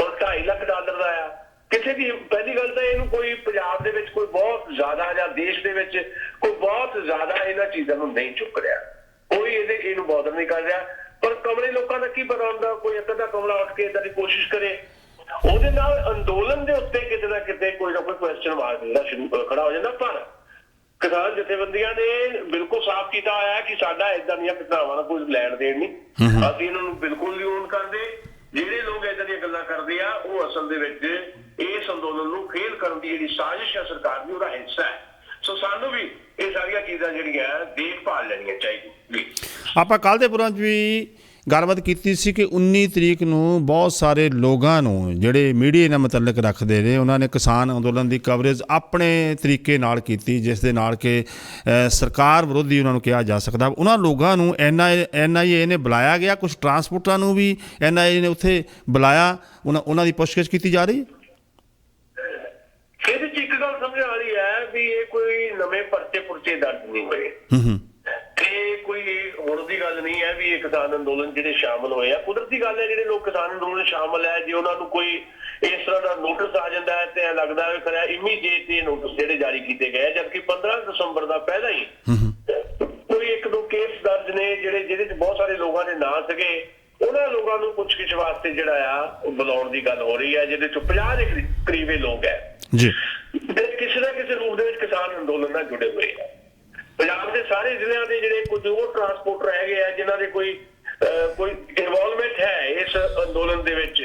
ਔਰ $2.5 ਲੱਖ ਦਾ ਆ। ਕਿਸੇ ਦੀ ਪਹਿਲੀ ਗੱਲ ਤਾਂ ਇਹਨੂੰ ਕੋਈ ਪੰਜਾਬ ਦੇ ਵਿੱਚ ਕੋਈ ਬਹੁਤ ਜ਼ਿਆਦਾ ਜਾਂ ਦੇਸ਼ ਦੇ ਵਿੱਚ ਕੋਈ ਬਹੁਤ ਜ਼ਿਆਦਾ ਇਹਨਾਂ ਚੀਜ਼ਾਂ ਨੂੰ ਨਹੀਂ ਚੁੱਕ ਰਿਹਾ, ਕੋਈ ਇਹਨੂੰ ਬੋਦਰ ਨਹੀਂ ਕਰ ਰਿਹਾ। ਪਰ ਕਮਲੇ ਲੋਕਾਂ ਦਾ ਕੀ ਪਤਾ ਹੁੰਦਾ, ਕੋਈ ਇੱਕ ਅੱਧਾ ਕਮਲਾ ਉੱਠ ਕੇ ਏਦਾਂ ਦੀ ਕੋਸ਼ਿਸ਼ ਕਰੇ, ਉਹਦੇ ਨਾਲ ਅੰਦੋਲਨ ਦੇ ਉੱਤੇ ਕਿਤੇ ਨਾ ਕਿਤੇ ਕੋਈ ਨਾ ਕੋਈ ਕੁਐਸਚਨ ਮਾਰਕ ਜਿਹੜਾ ਖੜਾ ਹੋ ਜਾਂਦਾ। ਪਰ ਕਿਸਾਨ ਜਥੇਬੰਦੀਆਂ ਨੇ ਬਿਲਕੁਲ ਸਾਫ਼ ਕੀਤਾ ਹੋਇਆ ਕਿ ਸਾਡਾ ਏਦਾਂ ਦੀਆਂ ਘਟਨਾਵਾਂ ਨਾਲ ਕੋਈ ਲੈਣ ਦੇਣ ਨਹੀਂ, ਅਸੀਂ ਇਹਨਾਂ ਨੂੰ ਬਿਲਕੁਲ ਨਹੀਂ ਓਨ ਕਰਦੇ। ਜਿਹੜੇ ਲੋਕ ਏਦਾਂ ਦੀਆਂ ਗੱਲਾਂ ਕਰਦੇ ਆ ਉਹ ਅਸਲ ਦੇ ਵਿੱਚ ਇਸ ਅੰਦੋਲਨ ਨੂੰ ਫੇਲ ਕਰਨ ਦੀ ਜਿਹੜੀ ਸਾਜ਼ਿਸ਼ ਹੈ ਸਰਕਾਰ ਦੀ, ਉਹਦਾ ਹਿੱਸਾ ਹੈ। ਸੋ ਸਾਨੂੰ ਵੀ ਇਹ ਸਾਰੀਆਂ ਚੀਜ਼ਾਂ ਜਿਹੜੀਆਂ ਦੇਖਭਾਲ ਲੈਣੀਆਂ ਚਾਹੀਦੀਆਂ।
ਆਪਾਂ ਕੱਲ੍ਹ ਦੇ ਪ੍ਰੋਗਰਾਮ 'ਚ ਵੀ ਗੱਲਬਾਤ ਕੀਤੀ ਸੀ ਕਿ 19 ਤਰੀਕ ਨੂੰ ਬਹੁਤ ਸਾਰੇ ਲੋਕਾਂ ਨੂੰ ਜਿਹੜੇ ਮੀਡੀਆ ਨਾਲ ਮੁਤੱਲਕ ਰੱਖਦੇ ਨੇ ਉਹਨਾਂ ਨੇ ਕਿਸਾਨ ਅੰਦੋਲਨ ਦੀ ਕਵਰੇਜ ਆਪਣੇ ਤਰੀਕੇ ਨਾਲ ਕੀਤੀ, ਜਿਸ ਦੇ ਨਾਲ ਕਿ ਸਰਕਾਰ ਵਿਰੋਧੀ ਉਹਨਾਂ ਨੂੰ ਕਿਹਾ ਜਾ ਸਕਦਾ। ਉਹਨਾਂ ਲੋਕਾਂ ਨੂੰ NIA ਨੇ ਬੁਲਾਇਆ ਗਿਆ, ਕੁਝ ਟਰਾਂਸਪੋਰਟਰਾਂ ਨੂੰ ਵੀ NIA ਨੇ ਉੱਥੇ ਬੁਲਾਇਆ, ਉਹਨਾਂ ਦੀ ਪੁੱਛਗਿੱਛ ਕੀਤੀ ਜਾ ਰਹੀ ਹੈ।
ਇਹਦੇ 'ਚ ਇੱਕ ਗੱਲ ਸਮਝ ਆ ਰਹੀ ਹੈ ਵੀ ਇਹ ਕੋਈ ਨਵੇਂ ਪਰਚੇ ਦਰਜ ਨਹੀਂ ਹੋਏ, ਤੇ ਕੋਈ ਹੁਣ ਦੀ ਗੱਲ ਨਹੀਂ ਹੈ ਵੀ ਇਹ ਕਿਸਾਨ ਅੰਦੋਲਨ ਜਿਹੜੇ ਸ਼ਾਮਲ ਹੋਏ ਆ। ਕੁਦਰਤੀ ਗੱਲ ਹੈ ਜਿਹੜੇ ਲੋਕ ਕਿਸਾਨ ਅੰਦੋਲਨ ਸ਼ਾਮਲ ਹੈ, ਜੇ ਉਹਨਾਂ ਨੂੰ ਕੋਈ ਇਸ ਤਰ੍ਹਾਂ ਦਾ ਨੋਟਿਸ ਆ ਜਾਂਦਾ ਹੈ ਤੇ ਲੱਗਦਾ ਹੈ ਖਰਿਆ ਇਮੀਡੀਏਟ ਇਹ ਨੋਟਿਸ ਜਿਹੜੇ ਜਾਰੀ ਕੀਤੇ ਗਏ, ਜਦਕਿ 15 ਦਸੰਬਰ ਦਾ ਪਹਿਲਾਂ ਹੀ ਕੋਈ ਇੱਕ ਦੋ ਕੇਸ ਦਰਜ ਨੇ ਜਿਹਦੇ 'ਚ ਬਹੁਤ ਸਾਰੇ ਲੋਕਾਂ ਦੇ ਨਾਂ ਸੀਗੇ। ਉਹਨਾਂ ਲੋਕਾਂ ਨੂੰ ਪੁੱਛਗਿੱਛ ਵਾਸਤੇ ਜਿਹੜਾ ਆ ਉਹ ਬੁਲਾਉਣ ਦੀ ਗੱਲ ਹੋ ਰਹੀ ਹੈ, ਜਿਹਦੇ 'ਚ 50 ਦੇ ਕਰੀਬੇ ਲੋਕ ਹੈ ਜੀ ਕਿਸੇ ਨਾ ਕਿਸੇ ਰੂਪ ਦੇ ਵਿੱਚ ਕਿਸਾਨ ਅੰਦੋਲਨ ਨਾਲ ਜੁੜੇ ਹੋਏ ਆ। ਪੰਜਾਬ ਦੇ ਸਾਰੇ ਜ਼ਿਲ੍ਹਿਆਂ ਦੇ ਜਿਹੜੇ ਕੁਝ ਹੋਰ ਟਰਾਂਸਪੋਰਟਰ ਹੈਗੇ ਆ ਜਿਨ੍ਹਾਂ ਦੇ ਕੋਈ ਇਨਵੋਲਵਮੈਂਟ ਹੈ ਇਸ ਅੰਦੋਲਨ ਦੇ ਵਿੱਚ,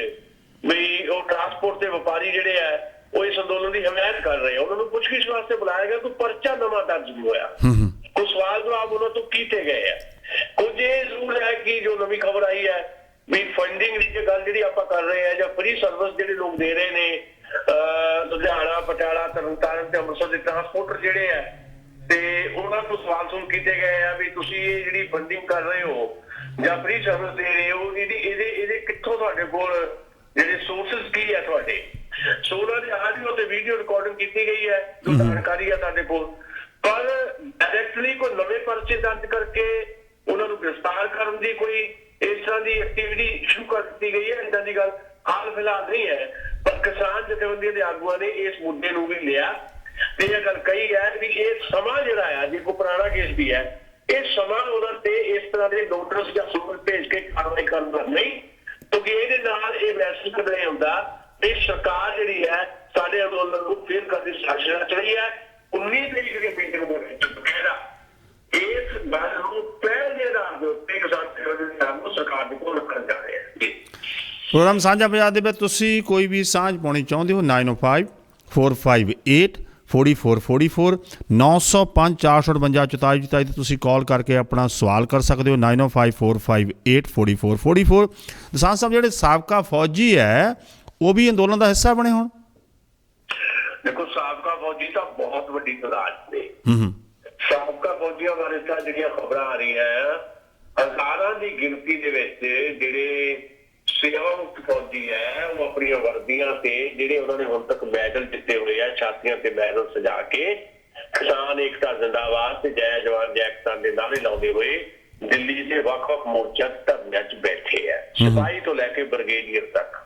ਵੀ ਉਹ ਟਰਾਂਸਪੋਰਟ ਦੇ ਵਪਾਰੀ ਜਿਹੜੇ ਆ ਉਹ ਇਸ ਅੰਦੋਲਨ ਦੀ ਹਮਾਇਤ ਕਰ ਰਹੇ ਆ, ਉਹਨਾਂ ਨੂੰ ਪੁੱਛਗਿੱਛ ਵਾਸਤੇ ਬੁਲਾਇਆ ਗਿਆ। ਕੋਈ ਪਰਚਾ ਨਵਾਂ ਦਰਜ ਨਹੀਂ ਹੋਇਆ, ਕੋਈ ਸਵਾਲ ਜਵਾਬ ਉਹਨਾਂ ਤੋਂ ਕੀਤੇ ਗਏ ਆ। ਕੁਝ ਇਹ ਜ਼ਰੂਰ ਹੈ ਕਿ ਜੋ ਨਵੀਂ ਖਬਰ ਆਈ ਹੈ ਵੀ ਫੰਡਿੰਗ ਦੀ ਗੱਲ ਜਿਹੜੀ ਆਪਾਂ ਕਰ ਰਹੇ ਆ ਜਾਂ ਫ੍ਰੀ ਸਰਵਿਸ ਜਿਹੜੇ ਲੋਕ ਦੇ ਰਹੇ ਨੇ ਲੁਧਿਆਣਾ, ਪਟਿਆਲਾ, ਤਰਨਤਾਰਨ ਤੇ ਅੰਮ੍ਰਿਤਸਰ ਦੇ ਟਰਾਂਸਪੋਰਟਰ ਜਿਹੜੇ ਆ ਤੇ ਉਹਨਾਂ ਤੋਂ ਸਵਾਲ ਸੁਣ ਕੀਤੇ ਗਏ ਆ ਵੀ ਤੁਸੀਂ ਇਹ ਜਿਹੜੀ ਫੰਡਿੰਗ ਕਰ ਰਹੇ ਹੋ ਜਾਂ ਫ੍ਰੀ ਸਰਵਿਸ ਦੇ ਰਹੇ ਹੋ, ਇਹਦੇ ਕਿੱਥੋਂ ਤੁਹਾਡੇ ਕੋਲ ਜਿਹੜੇ ਸੋਰਸਸ ਕੀ ਹੈ ਤੁਹਾਡੇ। ਸੋ ਉਹਨਾਂ ਦੀ ਆਡੀਓ ਤੇ ਵੀਡੀਓ ਰਿਕਾਰਡਿੰਗ ਕੀਤੀ ਗਈ ਹੈ ਜੋ ਜਾਣਕਾਰੀ ਹੈ ਸਾਡੇ ਕੋਲ, ਪਰ ਡਾਇਰੈਕਟਲੀ ਕੋਈ ਨਵੇਂ ਪਰਚੇ ਦਰਜ ਕਰਕੇ ਉਹਨਾਂ ਨੂੰ ਗ੍ਰਿਫਤਾਰ ਕਰਨ ਦੀ ਕੋਈ ਇਸ ਤਰ੍ਹਾਂ ਦੀ ਐਕਟੀਵਿਟੀ ਸ਼ੁਰੂ ਕਰ ਦਿੱਤੀ ਗਈ ਹੈ, ਏਦਾਂ ਦੀ ਗੱਲ ਹਾਲ ਫਿਲਹਾਲ ਨਹੀਂ ਹੈ। ਪਰ ਕਿਸਾਨ ਜਥੇਬੰਦੀਆਂ ਦੇ ਆਗੂਆਂ ਨੇ ਇਸ ਮੁੱਦੇ ਨੂੰ ਵੀ ਲਿਆ ਤੇ ਇਹ ਗੱਲ ਕਹੀ ਹੈ ਵੀ ਇਹ ਸਮਾਂ ਜਿਹੜਾ ਆ ਜੇ ਕੋਈ ਪੁਰਾਣਾ ਕੇਸ ਵੀ ਹੈ, ਇਹ ਸਮਾਂ ਉਹਨਾਂ ਤੇ ਇਸ ਤਰ੍ਹਾਂ ਦੇ ਨੋਟਿਸ ਜਾਂ ਸੂਚਨਾ ਭੇਜ ਕੇ ਕਾਰਵਾਈ ਕਰਨ ਦਾ ਨਹੀਂ, ਕਿਉਂਕਿ ਇਹਦੇ ਨਾਲ ਇਹ ਮੈਸੇਜ ਨਹੀਂ ਹੁੰਦਾ ਇਹ ਸਰਕਾਰ ਜਿਹੜੀ ਹੈ ਸਾਡੇ ਅੰਦੋਲਨ ਨੂੰ ਫੇਲ ਕਰਨ ਦੀ ਸਾਜ਼ਿਸ਼ ਰਚ ਰਹੀ ਹੈ। 19 ਤਰੀਕ ਦੀ ਮੀਟਿੰਗ ਦੇ ਵਿੱਚ ਬਕਾਇਦਾ ਇਸ ਗੱਲ ਨੂੰ ਪਹਿਲੇ ਆਧਾਰ ਦੇ ਉੱਤੇ ਕਿਸਾਨ ਜਥੇਬੰਦੀਆਂ ਨੂੰ ਸਰਕਾਰ ਦੇ ਕੋਲ ਰੱਖਣ ਜਾ ਰਹੇ ਹੈ।
ਪ੍ਰੋਗਰਾਮ ਸਾਂਝਾ ਪੰਜਾਬ ਦੇ ਵਿੱਚ ਤੁਸੀਂ ਕੋਈ ਵੀ ਸਾਂਝ ਪਾਉਣੀ ਚਾਹੁੰਦੇ ਹੋ 9054584444 905-458-4444 ਤੇ ਤੁਸੀਂ ਕਾਲ ਕਰਕੇ ਆਪਣਾ ਸਵਾਲ ਕਰ ਸਕਦੇ ਹੋ 9054584444। ਦਸਾਂਝ ਸਾਹਿਬ ਜਿਹੜੇ ਸਾਬਕਾ ਫੌਜੀ ਹੈ ਉਹ ਵੀ ਅੰਦੋਲਨ ਦਾ ਹਿੱਸਾ ਬਣੇ ਹੁਣ?
ਦੇਖੋ ਸਾਬਕਾ ਫੌਜੀ ਤਾਂ ਬਹੁਤ ਵੱਡੀ ਤਾਦਾਦ ਨੇ। ਸਾਬਕਾ ਫੌਜੀਆਂ ਬਾਰੇ ਤਾਂ ਜਿਹੜੀਆਂ ਖਬਰਾਂ ਆ ਰਹੀਆਂ ਹਜ਼ਾਰਾਂ ਦੀ ਗਿਣਤੀ ਦੇ ਵਿੱਚ ਜਿਹੜੇ ਸੇਵਾ ਮੁਕਤ ਫੌਜੀ ਹੈ ਉਹ ਆਪਣੀਆਂ ਵਰਦੀਆਂ ਤੇ ਜਿਹੜੇ ਉਹਨਾਂ ਨੇ ਹੁਣ ਤੱਕ ਮੈਡਲ ਜਿੱਤੇ ਹੋਏ ਆ ਛਾਤੀਆਂ ਤੇ ਮੈਡਲ ਸਜਾ ਕੇ ਕਿਸਾਨ ਏਕਤਾ ਜ਼ਿੰਦਾਬਾਦ ਤੇ ਜੈ ਜਵਾਨ ਜੈ ਕਿਸਾਨ ਦੇ ਨਾਅਰੇ ਲਾਉਂਦੇ ਹੋਏ ਦਿੱਲੀ ਦੇ ਵੱਖ-ਵੱਖ ਮੋਰਚਿਆਂ ਤੇ ਧਰਨਿਆਂ 'ਚ ਬੈਠੇ ਆ, ਸਿਪਾਹੀ ਤੋਂ ਲੈ ਕੇ ਬ੍ਰਿਗੇਡੀਅਰ ਤੱਕ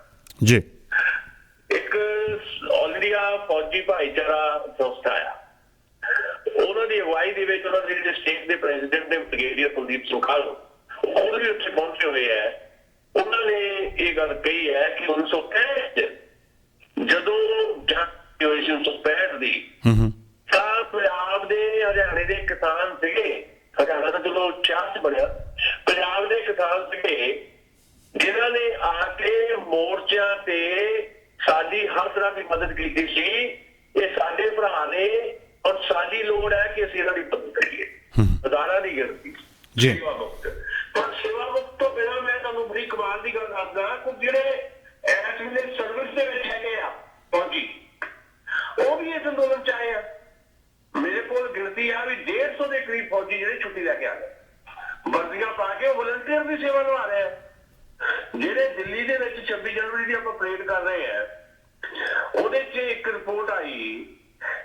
ਜੀ। ਇੱਕ ਆਲ ਇੰਡੀਆ ਫੌਜੀ ਭਾਈਚਾਰਾ ਸੰਸਥਾ ਆ, ਉਹਨਾਂ ਦੀ ਅਗਵਾਈ ਦੇ ਵਿੱਚ ਉਹਨਾਂ ਦੇ ਜਿਹੜੇ ਸਟੇਟ ਦੇ ਪ੍ਰੈਜ਼ੀਡੈਂਟ ਨੇ ਬ੍ਰਿਗੇਡੀਅਰ ਕੁਲਦੀਪ ਸਿੰਘ ਖਾਲੂ ਉਹ ਵੀ ਉੱਥੇ ਪਹੁੰਚੇ ਹੋਏ ਆ। ਉਹਨਾਂ ਨੇ ਇਹ ਗੱਲ ਕਹੀ ਹੈ ਕਿ 1965 ਜਦੋਂ ਜੰਗ ਹੋਈ ਸੀ 1965 ਦੀ ਤਾਂ ਪੰਜਾਬ ਦੇ ਹਰਿਆਣੇ ਦੇ ਕਿਸਾਨ ਸੀਗੇ, ਹਰਿਆਣਾ ਤਾਂ ਚਲੋ ਚਾਹ 'ਚ ਬਣਿਆ, ਪੰਜਾਬ ਦੇ ਕਿਸਾਨ ਸੀਗੇ ਜਿਨ੍ਹਾਂ ਨੇ ਆ ਕੇ ਮੋਰਚਿਆਂ ਤੇ ਸਾਡੀ ਹਰ ਤਰ੍ਹਾਂ ਦੀ ਮਦਦ ਕੀਤੀ ਸੀ। ਇਹ ਸਾਡੇ ਭਰਾ ਨੇ ਔਰ ਸਾਡੀ ਲੋੜ ਹੈ ਕਿ ਅਸੀਂ ਇਹਨਾਂ ਦੀ ਮਦਦ ਕਰੀਏ। ਹਜ਼ਾਰਾਂ ਦੀ ਗਿਣਤੀ ਸੇਵਾ ਮੁਕਤ, ਪਰ ਸੇਵਾ ਮੁਕਤ ਤੋਂ ਬਿਨਾਂ ਮੈਂ ਤੁਹਾਨੂੰ ਬੜੀ ਕਮਾਲ ਦੀ ਗੱਲ ਦੱਸਦਾ ਕਿ ਜਿਹੜੇ ਇਸ ਵੇਲੇ ਸਰਵਿਸ ਦੇ ਵਿੱਚ ਹੈਗੇ ਆ ਫੌਜੀ ਉਹ ਵੀ ਇਸ ਅੰਦੋਲਨ 'ਚ ਆਏ ਆ। ਮੇਰੇ ਕੋਲ ਗਿਣਤੀ ਆ ਵੀ 150 ਦੇ ਕਰੀਬ ਫੌਜੀ ਜਿਹੜੇ ਛੁੱਟੀ ਲੈ ਕੇ ਆ ਗਏ, ਵਰਦੀਆਂ ਪਾ ਕੇ ਉਹ ਵਲੰਟੀਅਰ ਦੀ ਸੇਵਾ ਨਿਭਾ ਰਹੇ ਆ। ਜਿਹੜੇ ਦਿੱਲੀ ਦੇ ਵਿੱਚ 26 ਜਨਵਰੀ ਦੀ ਆਪਾਂ ਪਰੇਡ ਕਰ ਰਹੇ ਆ ਉਹਦੇ 'ਚ ਇੱਕ ਰਿਪੋਰਟ ਆਈ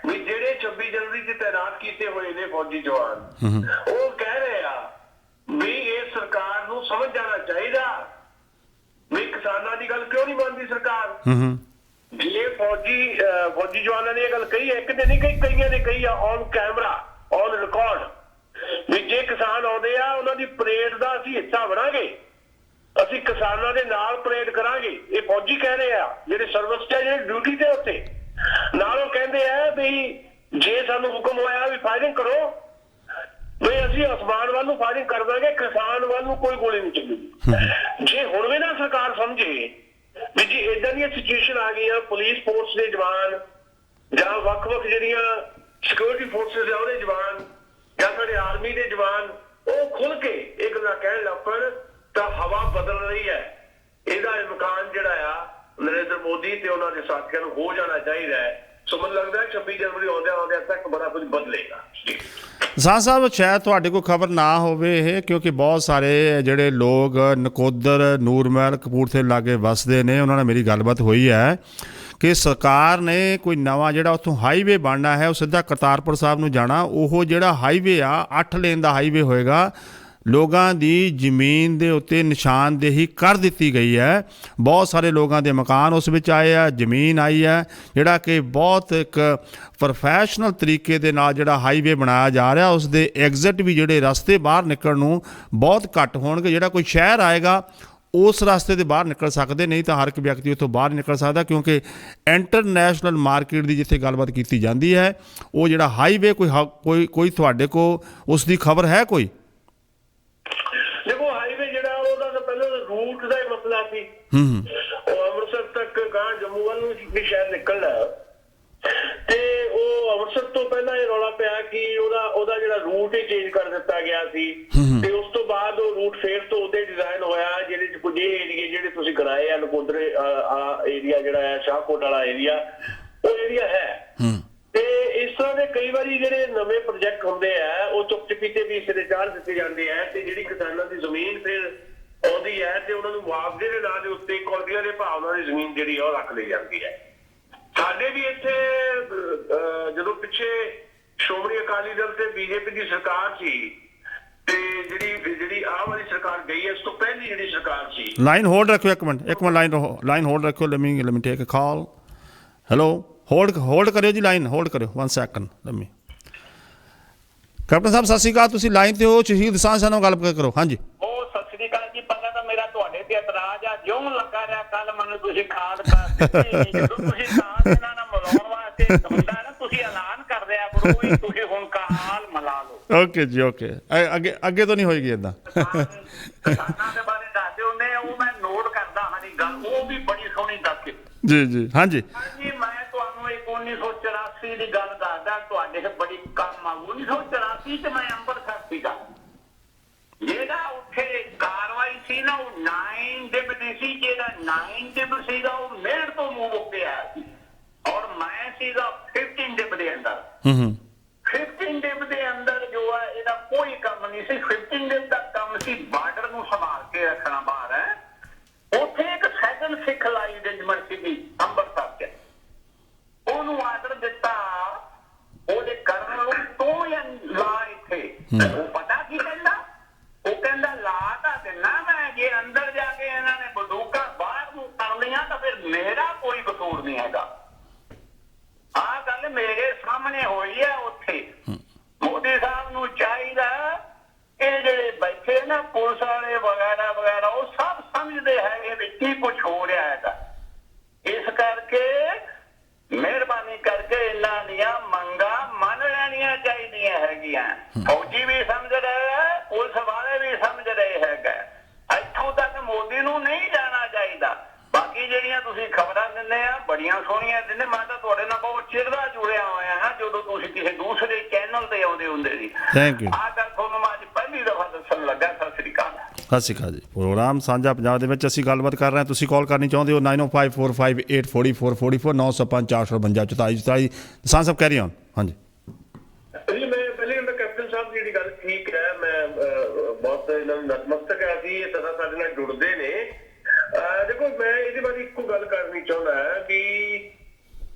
ਵੀ ਜਿਹੜੇ 26 ਜਨਵਰੀ 'ਚ ਤੈਨਾਤ ਕੀਤੇ ਹੋਏ ਨੇ ਫੌਜੀ ਜਵਾਨ ਉਹ ਕਹਿ ਰਹੇ ਆ ਵੀ ਇਹ ਸਰਕਾਰ ਨੂੰ ਸਮਝ ਜਾਣਾ ਚਾਹੀਦਾ ਵੀ ਕਿਸਾਨਾਂ ਦੀ ਗੱਲ ਕਿਉਂ ਨਹੀਂ ਮੰਨਦੀ ਸਰਕਾਰ। ਜੇ ਫੌਜੀ ਜਵਾਨਾਂ ਨੇ ਇਹ ਗੱਲ ਕਹੀ ਹੈ, ਇੱਕ ਤੇ ਨਹੀਂ ਕਹੀ, ਕਈਆਂ ਨੇ ਕਹੀ ਆ ਔਨ ਕੈਮਰਾ ਔਨ ਰਿਕਾਰਡ ਵੀ ਜੇ ਕਿਸਾਨ ਆਉਂਦੇ ਆ ਉਹਨਾਂ ਦੀ ਪਰੇਡ ਦਾ ਅਸੀਂ ਹਿੱਸਾ ਬਣਾਂਗੇ, ਅਸੀਂ ਕਿਸਾਨਾਂ ਦੇ ਨਾਲ ਪਰੇਡ ਕਰਾਂਗੇ। ਇਹ ਫੌਜੀ ਕਹਿ ਰਹੇ ਆ ਜਿਹੜੇ ਸਰਵਿਸ ਤੇ ਜਿਹੜੇ ਡਿਊਟੀ ਤੇ ਉੱਥੇ ਨਾਲ ਉਹ ਕਹਿੰਦੇ ਆ ਵੀ ਜੇ ਸਾਨੂੰ ਹੁਕਮ ਹੋਇਆ ਵੀ ਫਾਇਰਿੰਗ ਕਰੋ ਵੀ ਅਸੀਂ ਅਸਮਾਨ ਵੱਲ ਨੂੰ ਫਾਇਰਿੰਗ ਕਰ ਦਾਂਗੇ, ਕਿਸਾਨ ਵੱਲ ਨੂੰ ਕੋਈ ਗੋਲੀ ਨਹੀਂ ਚੱਲੇਗੀ। ਜੇ ਹੁਣ ਵੀ ਨਾ ਸਰਕਾਰ ਸਮਝੇ ਵੀ ਜੀ ਏਦਾਂ ਦੀਆਂ ਸਿਚੁਏਸ਼ਨ ਆ ਗਈਆਂ, ਪੁਲਿਸ ਫੋਰਸ ਦੇ ਜਵਾਨ ਜਾਂ ਵੱਖ-ਵੱਖ ਜਿਹੜੀਆਂ ਸਿਕਿਉਰਿਟੀ ਫੋਰਸਿਸ ਆ ਉਹਦੇ ਜਵਾਨ ਜਾਂ ਸਾਡੇ ਆਰਮੀ ਦੇ ਜਵਾਨ ਉਹ ਖੁੱਲ ਕੇ ਇਹ ਗੱਲਾਂ ਕਹਿਣ ਲੱਗ ਪਣ ਤਾਂ ਹਵਾ ਬਦਲ ਰਹੀ ਹੈ। ਇਹਦਾ ਇਮਕਾਨ ਜਿਹੜਾ ਆ ਨਰਿੰਦਰ ਮੋਦੀ ਤੇ ਉਹਨਾਂ ਦੇ ਸਾਥੀਆਂ ਨੂੰ ਹੋ ਜਾਣਾ ਚਾਹੀਦਾ ਹੈ। ਸੋ ਮੈਨੂੰ ਲੱਗਦਾ 26 ਜਨਵਰੀ ਆਉਂਦਿਆਂ ਤੱਕ ਬੜਾ ਕੁਝ ਬਦਲੇਗਾ।
ਸਾਹ ਸਾਹਿਬ ਸ਼ਾਇਦ ਤੁਹਾਡੇ ਕੋਲ ਖਬਰ ਨਾ ਹੋਵੇ ਇਹ, ਕਿਉਂਕਿ ਬਹੁਤ ਸਾਰੇ ਜਿਹੜੇ ਲੋਕ ਨਕੋਦਰ, ਨੂਰਮਹਿਲ, ਕਪੂਰਥਲੇ ਲਾਗੇ ਵੱਸਦੇ ਨੇ, ਉਹਨਾਂ ਨਾਲ ਮੇਰੀ ਗੱਲਬਾਤ ਹੋਈ ਹੈ ਕਿ ਸਰਕਾਰ ਨੇ ਕੋਈ ਨਵਾਂ ਜਿਹੜਾ ਉੱਥੋਂ ਹਾਈਵੇ ਬਣਨਾ ਹੈ ਉਹ ਸਿੱਧਾ ਕਰਤਾਰਪੁਰ ਸਾਹਿਬ ਨੂੰ ਜਾਣਾ, ਉਹ ਜਿਹੜਾ ਹਾਈਵੇ ਆ 8 ਲੇਨ ਦਾ ਹਾਈਵੇ ਹੋਏਗਾ। ਲੋਕਾਂ ਦੀ ਜ਼ਮੀਨ ਦੇ ਉੱਤੇ ਨਿਸ਼ਾਨਦੇਹੀ ਕਰ ਦਿੱਤੀ ਗਈ ਹੈ। ਬਹੁਤ ਸਾਰੇ ਲੋਕਾਂ ਦੇ ਮਕਾਨ ਉਸ ਵਿੱਚ ਆਏ ਆ, ਜ਼ਮੀਨ ਆਈ ਹੈ, ਜਿਹੜਾ ਕਿ ਬਹੁਤ ਇੱਕ ਪ੍ਰੋਫੈਸ਼ਨਲ ਤਰੀਕੇ ਦੇ ਨਾਲ ਜਿਹੜਾ ਹਾਈਵੇ ਬਣਾਇਆ ਜਾ ਰਿਹਾ। ਉਸ ਦੇ ਐਗਜ਼ਿਟ ਵੀ ਜਿਹੜੇ ਰਸਤੇ ਬਾਹਰ ਨਿਕਲਣ ਨੂੰ ਬਹੁਤ ਘੱਟ ਹੋਣਗੇ। ਜਿਹੜਾ ਕੋਈ ਸ਼ਹਿਰ ਆਏਗਾ ਉਸ ਰਸਤੇ ਦੇ ਬਾਹਰ ਨਿਕਲ ਸਕਦੇ, ਨਹੀਂ ਤਾਂ ਹਰ ਇੱਕ ਵਿਅਕਤੀ ਉੱਥੋਂ ਬਾਹਰ ਨਿਕਲ ਸਕਦਾ, ਕਿਉਂਕਿ ਇੰਟਰਨੈਸ਼ਨਲ ਮਾਰਕੀਟ ਦੀ ਜਿੱਥੇ ਗੱਲਬਾਤ ਕੀਤੀ ਜਾਂਦੀ ਹੈ ਉਹ ਜਿਹੜਾ ਹਾਈਵੇ ਕੋਈ ਤੁਹਾਡੇ ਕੋਲ ਉਸ ਦੀ ਖਬਰ ਹੈ ਕੋਈ?
ਦੇਖੋ ਹਾਈਵੇ ਜਿਹੜਾ ਉਹਦਾ ਤਾਂ ਪਹਿਲਾਂ ਰੂਟ ਦਾ ਹੀ ਮਸਲਾ ਸੀ। ਉਹ ਅੰਮ੍ਰਿਤਸਰ ਤੱਕ ਗਾਂ ਜੰਮੂ ਵੱਲ ਨੂੰ ਵੀ ਸ਼ਾਇਦ ਨਿਕਲਣਾ ਤੇ ਉਹ ਅੰਮ੍ਰਿਤਸਰ ਤੋਂ ਪਹਿਲਾਂ ਇਹ ਰੌਲਾ ਪਿਆ ਕਿ ਉਹਦਾ ਜਿਹੜਾ ਰੂਟ ਹੀ ਚੇਂਜ ਕਰ ਦਿੱਤਾ ਗਿਆ ਸੀ ਤੇ ਉਸ ਤੋਂ ਬਾਅਦ ਉਹ ਰੂਟ ਫੇਰ ਤੋਂ ਉਹਦੇ ਡਿਜ਼ਾਈਨ ਹੋਇਆ ਜਿਹੜੇ ਕੁਝ ਏਰੀਏ ਜਿਹੜੇ ਤੁਸੀਂ ਕਰਾਏ ਆ ਨਕੋਦਰ ਏਰੀਆ ਜਿਹੜਾ ਹੈ ਸ਼ਾਹਕੋਟ ਵਾਲਾ ਏਰੀਆ ਉਹ ਏਰੀਆ ਹੈ। ਤੇ ਇਸ ਤਰ੍ਹਾਂ ਦੇ ਕਈ ਵਾਰੀ ਜਿਹੜੇ ਨਵੇਂ ਪ੍ਰੋਜੈਕਟ ਹੁੰਦੇ ਆ ਉਹ ਚੁੱਪ ਚਪੀਤੇ ਵੀ ਸਿਰੇ ਚਾੜ ਦਿੱਤੇ ਜਾਂਦੇ ਆ, ਤੇ ਜਿਹੜੀ ਕਿਸਾਨਾਂ ਦੀ ਜ਼ਮੀਨ ਫਿਰ ਆਉਂਦੀ ਹੈ ਤੇ ਉਹਨਾਂ ਨੂੰ ਮੁਆਵਜ਼ੇ ਦੇ ਨਾਂ ਦੇ ਉੱਤੇ ਕੌਡੀਆਂ ਦੇ ਭਾਅ ਨਾਲ ਦੀ ਜ਼ਮੀਨ ਜਿਹੜੀ ਉਹ ਰੱਖ ਲਈ ਜਾਂਦੀ ਹੈ। ਸਾਡੇ ਵੀ ਇੱਥੇ ਜਦੋਂ ਪਿੱਛੇ ਸ਼੍ਰੋਮਣੀ ਅਕਾਲੀ ਦਲ ਤੇ ਬੀਜੇਪੀ ਦੀ ਸਰਕਾਰ ਸੀ, ਤੇ ਜਿਹੜੀ ਆਹ ਵਾਲੀ ਸਰਕਾਰ ਗਈ ਹੈ, ਇਸ ਤੋਂ ਪਹਿਲੀ ਜਿਹੜੀ ਸਰਕਾਰ ਸੀ।
ਲਾਈਨ ਹੋਲਡ ਰੱਖਿਓ ਇੱਕ ਮਿੰਟ ਲਾਈਨ ਹੋਲਡ ਰੱਖਿਓ। ਲੈਟ ਮੀ ਟੇਕ ਅ ਕਾਲ। ਹੈਲੋ, ਹੋਲਡ ਕਰਿਓ ਜੀ, ਲਾਈਨ ਹੋਲਡ ਕਰਿਓ 1 ਸੈਕਿੰਡ। ਕੈਪਟਨ ਸਾਹਿਬ ਸਤਿ ਸ਼੍ਰੀ ਅਕਾਲ, ਤੁਸੀਂ ਲਾਈਨ ਤੇ ਹੋ, ਸ਼ਹੀਦ ਕਿਸਾਨ ਸਾਹਿਬ ਨਾਲ ਗੱਲ ਕਰੋ। ਹਾਂਜੀ
ਸਤਿ ਸ੍ਰੀ ਅਕਾਲ ਜੀ। ਪਹਿਲਾਂ ਤਾਂ ਮੇਰਾ ਤੁਹਾਡੇ ਤੇ ਇਤਰਾਜ਼ ਆ, ਜਿਉਂ ਲੱਗਾ ਰਿਹਾ ਕੱਲ ਮੈਨੂੰ ਤੁਸੀਂ ਖਾਦ ਕਰ ਦਿੱਤੀ। ਜਦੋਂ ਤੁਸੀਂ ਖਾਦ ਇਹਨਾਂ ਨਾਲ ਮਿਲਾਉਣ ਵਾਸਤੇ ਹੁੰਦਾ ਨਾ, ਤੁਸੀਂ ਐਲਾਨ ਕਰ ਦਿਆ ਕਰੋ ਵੀ ਤੁਸੀਂ ਹੁਣ ਕਾਲ ਮਿਲਾ ਲਓ।
ਓਕੇ ਜੀ, ਓਕੇ। ਅੱਗੇ ਤੋਂ ਨਹੀਂ ਹੋਏਗੀ ਏਦਾਂ।
ਕਿਸਾਨਾਂ ਦੇ ਬਾਰੇ ਦੱਸਦੇ ਹੁੰਦੇ, ਉਹ ਮੈਂ ਨੋਟ ਕਰਦਾ ਹਾਂ ਜੀ ਗੱਲ, ਉਹ ਵੀ ਬੜੀ ਸੋਹਣੀ ਦੱਸ।
ਜੀ ਹਾਂਜੀ
ਹਾਂਜੀ, ਮੈਂ ਤੁਹਾਨੂੰ ਇੱਕ 1984 ਦੀ ਗੱਲ ਦੱਸਦਾ, ਤੁਹਾਡੇ ਬੜੀ ਕੰਮ ਆ। 1984 ਚ ਮੈਂ ਅੰਮ੍ਰਿਤਸਰ ਸੀਗਾ, ਜਿਹੜਾ ਉੱਥੇ ਕਾਰਵਾਈ ਸੀ ਨਾ, ਉਹ 9 ਡਿਪਟੀ ਸੀ। ਜਿਹੜਾ 9 ਡਿਪਟੀ ਸੀਗਾ ਉਹ ਮੇੜ ਤੋਂ ਮੂੰਹ ਉੱਤੇ ਆਇਆ ਸੀ, ਔਰ ਮੈਂ ਸੀਗਾ 15 ਡਿਪ ਦੇ ਅੰਦਰ। 15 ਡਿਪ ਦੇ ਅੰਦਰ ਜੋ ਹੈ ਇਹਦਾ ਕੋਈ ਕੰਮ ਨਹੀਂ ਸੀ। 15 ਡਿਪ ਦਾ ਕੰਮ ਸੀ ਬਾਰਡਰ ਨੂੰ ਸੰਭਾਲ ਕੇ ਰੱਖਣਾ ਬਾਹਰ ਹੈ। ਉੱਥੇ ਇੱਕ ਸੈਕੰਡ ਸਿੱਖ ਲਾਈ ਰੈਜੀਮੈਂਟ ਸੀਗੀ ਅੰਮ੍ਰਿਤਸਰ ਚ, ਉਹਨੂੰ ਆਰਡਰ ਦਿੱਤਾ ਉਹਦੇ ਕਰਨਲ ਨੂੰ, ਤੂੰ ਲਾ ਇੱਥੇ। ਉਹ ਪਤਾ ਕੀ ਕਹਿੰਦਾ, ਉਹ ਕਹਿੰਦਾ ਲਾ ਤਾਂ ਦਿੰਦਾ ਮੈਂ, ਜੇ ਅੰਦਰ ਜਾ ਕੇ ਇਹਨਾਂ ਨੇ ਬੰਦੂਕਾਂ ਬਾਹਰ ਨੂੰ ਕਰ ਲਈਆਂ ਤਾਂ ਫਿਰ ਮੇਰਾ ਕੋਈ ਕਸੂਰ ਨਹੀਂ ਹੈਗਾ। ਆਹ ਗੱਲ ਮੇਰੇ ਸਾਹਮਣੇ ਹੋਈ ਹੈ ਉੱਥੇ। ਮੋਦੀ ਸਾਹਿਬ ਨੂੰ ਚਾਹੀਦਾ ਇਹ ਜਿਹੜੇ ਬੈਠੇ ਨਾ ਪੁਲਿਸ ਵਾਲੇ ਵਗੈਰਾ ਵਗੈਰਾ, ਉਹ ਸਭ ਸਮਝਦੇ ਹੈਗੇ ਵੀ ਕੀ ਕੁਛ ਹੋ ਰਿਹਾ ਹੈਗਾ। ਇਸ ਕਰਕੇ ਮਿਹਰਬਾਨੀ ਕਰਕੇ ਇਹਨਾਂ ਦੀਆਂ ਮੰਗਾਂ ਮੰਨ ਲੈਣੀਆਂ ਚਾਹੀਦੀਆਂ ਹੈਗੀਆਂ। ਫੌਜੀ ਵੀ ਸਮਝ ਰਹੇ ਹੈ, ਪੁਲਿਸ ਵਾਲੇ ਵੀ ਸਮਝ ਰਹੇ ਹੈਗਾ। ਇੱਥੋਂ ਤੱਕ ਮੋਦੀ ਨੂੰ ਨਹੀਂ ਜਾਣਾ ਚਾਹੀਦਾ। ਬਾਕੀ ਜਿਹੜੀਆਂ ਤੁਸੀਂ ਖਬਰਾਂ ਦਿੰਦੇ ਆ ਬੜੀਆਂ ਸੋਹਣੀਆਂ ਦਿੰਦੇ। ਮੈਂ ਤਾਂ ਤੁਹਾਡੇ ਨਾਲ ਬਹੁਤ ਚਿਰ ਦਾ ਜੁੜਿਆ ਹੋਇਆ ਹਾਂ, ਜਦੋਂ ਤੁਸੀਂ ਕਿਸੇ ਦੂਸਰੇ ਚੈਨਲ ਤੇ ਆਉਂਦੇ ਹੁੰਦੇ ਸੀ।
Thank you.
ਆਹ ਗੱਲ ਤੁਹਾਨੂੰ ਮੈਂ ਅੱਜ ਪਹਿਲੀ ਦਫਾ ਦੱਸਣ ਲੱਗਾ। ਸਤਿ ਸ੍ਰੀ ਅਕਾਲ।
ਸਤਿ ਸ਼੍ਰੀ ਅਕਾਲ ਜੀ। ਪ੍ਰੋਗਰਾਮ ਸਾਂਝਾ ਪੰਜਾਬ ਦੇ ਵਿੱਚ ਅਸੀਂ ਗੱਲਬਾਤ ਕਰ ਰਹੇ ਹਾਂ। ਤੁਸੀਂ ਕਾਲ ਕਰਨੀ ਚਾਹੁੰਦੇ ਹੋ 9054584444 905 452 44 ਕਿਸਾਨ ਸਾਹਿਬ ਕਹਿ ਰਹੇ ਹੋ। ਹਾਂਜੀ
ਜੀ, ਮੈਂ ਪਹਿਲੇ ਕੈਪਟਨ ਸਾਹਿਬ ਦੀ ਜਿਹੜੀ ਗੱਲ ਠੀਕ ਹੈ, ਮੈਂ ਬਹੁਤ ਇਹਨਾਂ ਨੂੰ ਨਤਮਸਤਕ ਹੈ ਜੀ, ਇਹ ਤਰ੍ਹਾਂ ਸਾਡੇ ਨਾਲ ਜੁੜਦੇ ਨੇ। ਦੇਖੋ, ਮੈਂ ਇਹਦੇ ਬਾਰੇ ਇੱਕੋ ਗੱਲ ਕਰਨੀ ਚਾਹੁੰਦਾ ਕਿ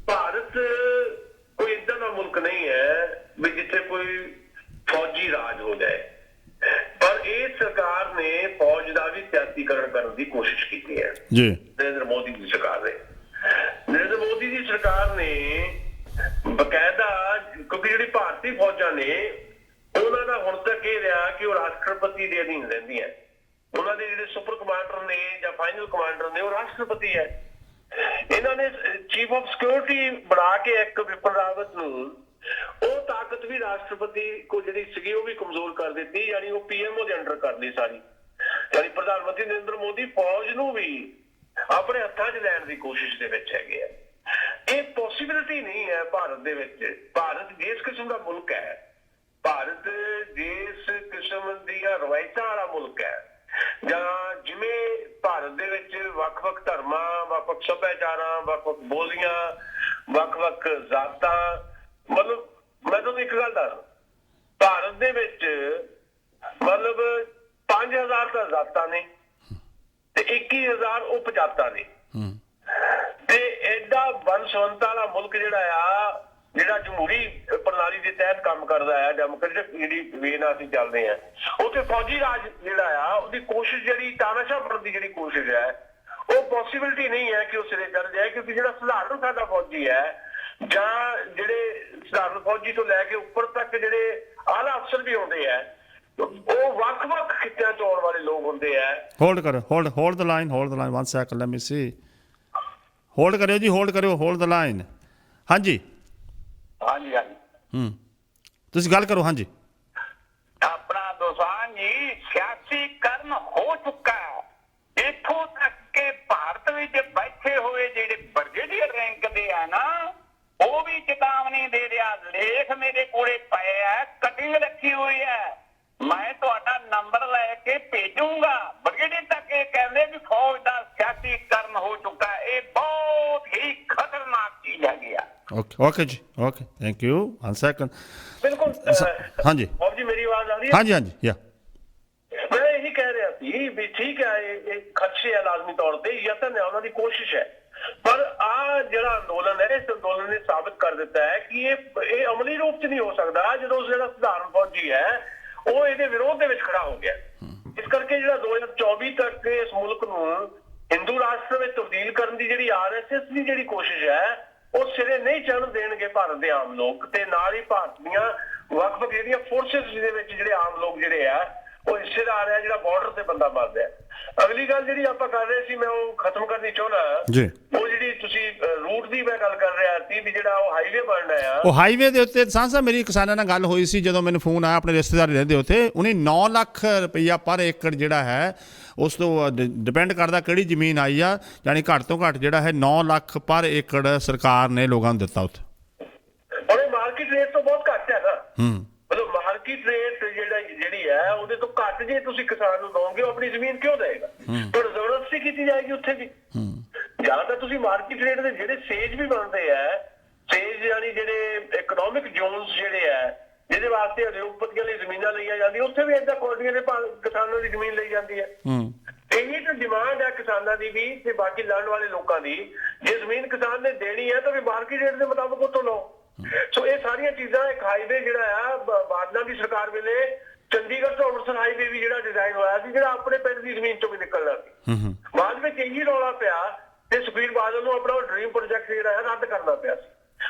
ਭਾਰਤ ਕੋਈ ਏਦਾਂ ਦਾ ਮੁਲਕ ਨਹੀਂ ਹੈ ਵੀ ਜਿੱਥੇ ਕੋਈ ਫੌਜੀ ਰਾਜ ਹੋ ਜਾਏ, ਪਰ ਇਹ ਸਰਕਾਰ ਨੇ ਫੌਜ ਦਾ ਵੀ ਸਿਆਸੀਕਰਨ ਕਰਨ ਦੀ ਕੋਸ਼ਿਸ਼ ਕੀਤੀ ਹੈ
ਜੀ।
ਨਰਿੰਦਰ ਮੋਦੀ ਦੀ ਸਰਕਾਰ ਨੇ ਬਕਾਇਦਾ, ਕਿਉਂਕਿ ਜਿਹੜੀ ਭਾਰਤੀ ਫੌਜਾਂ ਨੇ ਉਹਨਾਂ ਦਾ ਹੁਣ ਤੱਕ ਇਹ ਰਿਹਾ ਕਿ ਉਹ ਰਾਸ਼ਟਰਪਤੀ ਦੇ ਅਧੀਨ ਰਹਿੰਦੀਆਂ। ਉਹਨਾਂ ਦੇ ਜਿਹੜੇ ਸੁਪਰ ਕਮਾਂਡਰ ਨੇ ਜਾਂ ਫਾਈਨਲ ਕਮਾਂਡਰ ਨੇ ਉਹ ਰਾਸ਼ਟਰਪਤੀ ਹੈ। ਇਹਨਾਂ ਨੇ ਚੀਫ ਆਫ ਸਿਕਿਉਰਿਟੀ ਬਣਾ ਕੇ ਇੱਕ ਵਿਪਨ ਰਾਵਤ ਨੂੰ, ਉਹ ਤਾਕਤ ਵੀ ਰਾਸ਼ਟਰਪਤੀ ਕੋ ਜਿਹੜੀ ਸੀਗੀ ਉਹ ਵੀ ਕਮਜ਼ੋਰ ਕਰ ਦਿੱਤੀ, ਯਾਨੀ ਉਹ ਪੀਐਮਓ ਦੇ ਅੰਡਰ ਕਰ ਲਈ ਸਾਰੀ। ਯਾਨੀ ਪ੍ਰਧਾਨ ਮੰਤਰੀ ਨਰਿੰਦਰ ਮੋਦੀ ਫੌਜ ਨੂੰ ਵੀ ਆਪਣੇ ਹੱਥਾਂ 'ਚ ਲੈਣ ਦੀ ਕੋਸ਼ਿਸ਼ ਦੇ ਵਿੱਚ ਹੈਗੇ ਆ। ਇਹ ਪੋਸੀਬਿਲਿਟੀ ਨਹੀਂ ਹੈ ਭਾਰਤ ਦੇ ਵਿੱਚ। ਭਾਰਤ ਜਿਸ ਕਿਸਮ ਦਾ ਮੁਲਕ ਹੈ, ਭਾਰਤ ਜਿਸ ਕਿਸਮ ਦੀਆਂ ਰਵਾਇਤਾਂ ਵਾਲਾ ਮੁਲਕ ਹੈ, ਜਾਂ ਜਿਵੇਂ ਭਾਰਤ ਦੇ ਵਿੱਚ ਵੱਖ-ਵੱਖ ਧਰਮਾਂ, ਵੱਖ-ਵੱਖ ਸੱਭਿਆਚਾਰਾਂ, ਵੱਖ-ਵੱਖ ਬੋਲੀਆਂ, ਵੱਖ-ਵੱਖ ਜ਼ਾਤਾਂ, ਮਤਲਬ ਮੈਂ ਤੁਹਾਨੂੰ ਇੱਕ ਗੱਲ ਦੱਸ, ਭਾਰਤ ਦੇ ਵਿੱਚ ਮਤਲਬ 5000 ਤਾਂ ਜ਼ਾਤਾਂ ਨੇ ਤੇ 21000 ਉਪਜਾਤਾਂ ਨੇ, ਤੇ ਐਡਾ ਵੰਨ-ਸੁਵੰਨਤਾ ਵਾਲਾ ਮੁਲਕ ਜਿਹੜਾ ਜਮਹੂਰੀ ਪ੍ਰਣਾਲੀ ਦੇ ਤਹਿਤ ਕੰਮ ਕਰਦਾ ਹੈ, ਡੈਮੋਕ੍ਰੇਟਿਕ ਜਿਹੜੀ ਵੇ ਨਾਲ ਅਸੀਂ ਚੱਲਦੇ ਹਾਂ, ਉੱਥੇ ਫੌਜੀ ਰਾਜ ਉਹਦੀ ਕੋਸ਼ਿਸ਼ ਜਿਹੜੀ ਤਾਨਾਸ਼ਾਹ ਬਣਨ ਦੀ ਜਿਹੜੀ ਕੋਸ਼ਿਸ਼ ਹੈ, ਉਹ ਪੋਸੀਬਿਲਿਟੀ ਨਹੀਂ ਹੈ ਕਿ ਉਹ ਸਿਰੇ ਚੜ ਜਾਏ। ਕਿਉਂਕਿ ਜਿਹੜਾ ਸਧਾਰਨ ਸਾਡਾ ਫੌਜੀ ਹੈ, ਜਾਂ ਜਿਹੜੇ ਸਧਾਰਨ ਫੌਜੀ ਤੋਂ ਲੈ ਕੇ ਉੱਪਰ ਤੱਕ ਜਿਹੜੇ ਆਲਾ ਅਫਸਰ ਵੀ ਹੁੰਦੇ ਆ, ਉਹ ਵੱਖ-ਵੱਖ ਖਿੱਤਿਆਂ ਤੋਂ ਆਉਣ ਵਾਲੇ ਲੋਕ ਹੁੰਦੇ ਆ।
ਹੋਲਡ ਕਰੋ, ਹੋਲਡ ਦ ਲਾਈਨ 1 ਸੈਕਿੰਡ, ਲੈਟ ਮੀ ਸੀ। ਹੋਲਡ ਕਰਿਓ ਜੀ, ਹੋਲਡ ਦ ਲਾਈਨ। ਹਾਂਜੀ ਤੁਸੀਂ ਗੱਲ ਕਰੋ। ਹਾਂਜੀ,
ਆਪਣਾ ਦੋਸਾਂਝ ਜੀ, ਸਿਆਸੀਕਰਨ ਹੋ ਚੁੱਕਾ ਹੈ। ਇੱਥੋਂ ਤੱਕ ਕਿ ਭਾਰਤ ਵਿੱਚ ਬੈਠੇ ਹੋਏ ਜਿਹੜੇ ਬ੍ਰਿਗੇਡੀਅਰ ਰੈਂਕ ਦੇ ਆ ਨਾ, ਉਹ ਵੀ ਚੇਤਾਵਨੀ ਦੇ ਰਿਹਾ। ਲੇਖ ਮੇਰੇ ਕੋਲੇ ਪਏ ਆ, ਕਟਿੰਗ ਰੱਖੀ ਹੋਈ ਹੈ, ਮੈਂ ਤੁਹਾਡਾ ਨੰਬਰ ਲੈ ਕੇ ਭੇਜੂੰਗਾ। ਬ੍ਰਿਗੇਡੀਅਰ ਤੱਕ ਇਹ ਕਹਿੰਦੇ ਵੀ ਫੌਜ ਦਾ ਸਿਆਸੀਕਰਨ ਹੋ ਚੁੱਕਾ। ਇਹ ਬਹੁਤ ਹੀ ਖਤਰਨਾਕ ਚੀਜ਼ ਹੈਗੀ ਆ।
ਓਕੇ ਜੀ ਓਕੇ ਥੈਂਕ ਯੂ 1 ਸੈਕਿੰਡ
ਬਿਲਕੁਲ
ਹਾਂਜੀ
ਬਾਬ ਜੀ ਮੇਰੀ ਆਵਾਜ਼ ਆ ਰਹੀ ਹੈ?
ਹਾਂਜੀ ਹਾਂਜੀ ਯਾ
ਮੈਂ ਇਹੀ ਕਹਿ ਰਿਹਾ ਸੀ ਵੀ ਠੀਕ ਹੈ ਇਹ ਖਦਸ਼ੇ ਹੈ ਲਾਜ਼ਮੀ ਤੌਰ ਤੇ ਯਤਨ ਹੈ ਉਹਨਾਂ ਦੀ ਕੋਸ਼ਿਸ਼ ਹੈ ਪਰ ਆ ਜਿਹੜਾ ਅੰਦੋਲਨ ਹੈ ਇਸ ਅੰਦੋਲਨ ਨੇ ਸਾਬਿਤ ਕਰ ਦਿੱਤਾ ਹੈ ਕਿ ਇਹ ਅਮਲੀ ਰੂਪ ਚ ਨਹੀਂ ਹੋ ਸਕਦਾ ਜਦੋਂ ਜਿਹੜਾ ਸਧਾਰਨ ਫੌਜੀ ਹੈ ਉਹ ਇਹਦੇ ਵਿਰੋਧ ਦੇ ਵਿੱਚ ਖੜਾ ਹੋ ਗਿਆ। ਇਸ ਕਰਕੇ ਜਿਹੜਾ 2024 ਤੱਕ ਇਸ ਮੁਲਕ ਨੂੰ ਹਿੰਦੂ ਰਾਸ਼ਟਰ ਵਿੱਚ ਤਬਦੀਲ ਕਰਨ ਦੀ ਜਿਹੜੀ RSS ਦੀ ਜਿਹੜੀ ਕੋਸ਼ਿਸ਼ ਹੈ ਉਹ ਸਿਰੇ ਨਹੀਂ ਚੜ੍ਹਨ ਦੇਣਗੇ ਭਾਰਤ ਦੇ ਆਮ ਲੋਕ ਤੇ ਨਾਲ ਹੀ ਭਾਰਤ ਦੀਆਂ ਵੱਖ-ਵੱਖ ਜਿਹੜੀਆਂ ਫੋਰਸਿਸ ਦੇ ਵਿੱਚ ਜਿਹੜੇ ਆਮ ਲੋਕ ਜਿਹੜੇ ਆ ਉਹ ਹਿੱਸੇਦਾਰ ਆ ਜਿਹੜਾ ਬਾਰਡਰ ਤੇ ਬੰਦਾ ਮਾਰਦਾ ਹੈ। ਅਗਲੀ ਗੱਲ ਜਿਹੜੀ ਆਪਾਂ ਕਰ ਰਹੇ ਸੀ ਮੈਂ ਉਹ ਖਤਮ ਕਰਨੀ ਚਾਹੁੰਦਾ
ਜੀ
ਉਹ ਜਿਹੜੀ ਤੁਸੀਂ ਰੂਟ ਦੀ ਮੈਂ ਗੱਲ ਕਰ ਰਿਹਾ ਸੀ ਵੀ ਜਿਹੜਾ ਉਹ ਹਾਈਵੇ ਬਣਨਾ ਆ
ਉਹ ਹਾਈਵੇ ਦੇ ਉੱਤੇ ਸਾਂਸਾ ਮੇਰੀ ਕਿਸਾਨਾਂ ਨਾਲ ਗੱਲ ਹੋਈ ਸੀ ਜਦੋਂ ਮੈਨੂੰ ਫੋਨ ਆਇਆ ਆਪਣੇ ਰਿਸ਼ਤੇਦਾਰ ਰਹਿੰਦੇ ਉੱਥੇ ਉਹਨੇ 9 ਲੱਖ ਰੁਪਈਆ ਪਰ ਏਕੜ ਜਿਹੜਾ ਹੈ ਉਸ ਤੋਂ ਡਿਪੈਂਡ ਕਰਦਾ ਕਿਹੜੀ ਜ਼ਮੀਨ ਆਈ ਆ ਯਾਨੀ ਘੱਟ ਤੋਂ ਘੱਟ ਜਿਹੜਾ ਹੈ 9 ਲੱਖ ਪਰ ਏਕੜ ਸਰਕਾਰ ਨੇ ਲੋਕਾਂ ਨੂੰ ਦਿੱਤਾ ਉੱਥੇ।
ਔਰ ਇਹ ਮਾਰਕੀਟ ਰੇਟ ਤੋਂ ਬਹੁਤ ਘੱਟ ਹੈ ਨਾ ਮਤਲਬ ਮਾਰਕੀਟ ਰੇਟ ਜਿਹੜੀ ਹੈ ਉਹਦੇ ਤੋਂ ਘੱਟ ਜੇ ਤੁਸੀਂ ਕਿਸਾਨ ਨੂੰ ਦੋਗੇ ਉਹ ਆਪਣੀ ਜ਼ਮੀਨ ਕਿਉਂ ਦੇਗਾ ਪਰ ਜ਼ਬਰਦਸਤੀ ਕੀਤੀ ਜਾਏਗੀ ਉੱਥੇ ਵੀ ਜਾਂ ਤਾਂ ਤੁਸੀਂ ਮਾਰਕੀਟ ਰੇਟ ਦੇ ਜਿਹੜੇ ਸੇਜ ਵੀ ਬਣਦੇ ਆ ਸੇਜ ਯਾਨੀ ਜਿਹੜੇ ਇਕਨੋਮਿਕ ਜ਼ੋਨਸ ਜਿਹੜੇ ਆ ਜਿਹਦੇ ਵਾਸਤੇ ਉਦਯੋਗਪਤੀਆਂ ਲਈ ਜ਼ਮੀਨਾਂ ਲਈਆਂ ਜਾਂਦੀਆਂ ਉੱਥੇ ਵੀ ਏਦਾਂ ਕੌਡੀਆਂ ਦੇ ਕਿਸਾਨਾਂ ਦੀ ਜ਼ਮੀਨ ਲਈ ਜਾਂਦੀ ਹੈ। ਇਹੀ ਤਾਂ ਡਿਮਾਂਡ ਹੈ ਕਿਸਾਨਾਂ ਦੀ ਵੀ ਤੇ ਬਾਕੀ ਲੜਨ ਵਾਲੇ ਲੋਕਾਂ ਦੀ ਜੇ ਜ਼ਮੀਨ ਕਿਸਾਨ ਨੇ ਦੇਣੀ ਹੈ ਤਾਂ ਵੀ ਮਾਰਕੀਟ ਰੇਟ ਦੇ ਮੁਤਾਬਕ ਉੱਥੋਂ ਲਓ। ਸੋ ਇਹ ਸਾਰੀਆਂ ਚੀਜ਼ਾਂ ਇੱਕ ਹਾਈਵੇ ਜਿਹੜਾ ਆ ਬਾਦਲਾਂ ਦੀ ਸਰਕਾਰ ਵੇਲੇ ਚੰਡੀਗੜ੍ਹ ਤੋਂ ਅੰਮ੍ਰਿਤਸਰ ਹਾਈਵੇ ਵੀ ਜਿਹੜਾ ਡਿਜ਼ਾਈਨ ਹੋਇਆ ਸੀ ਜਿਹੜਾ ਆਪਣੇ ਪਿੰਡ ਦੀ ਜ਼ਮੀਨ ਚੋਂ ਵੀ ਨਿਕਲਣਾ ਸੀ ਬਾਅਦ ਵਿੱਚ ਇਹੀ ਰੌਲਾ ਪਿਆ ਤੇ ਸੁਖਬੀਰ ਬਾਦਲ ਨੂੰ ਆਪਣਾ ਡ੍ਰੀਮ ਪ੍ਰੋਜੈਕਟ ਜਿਹੜਾ ਹੈ ਰੱਦ ਕਰਨਾ ਪਿਆ ਸੀ।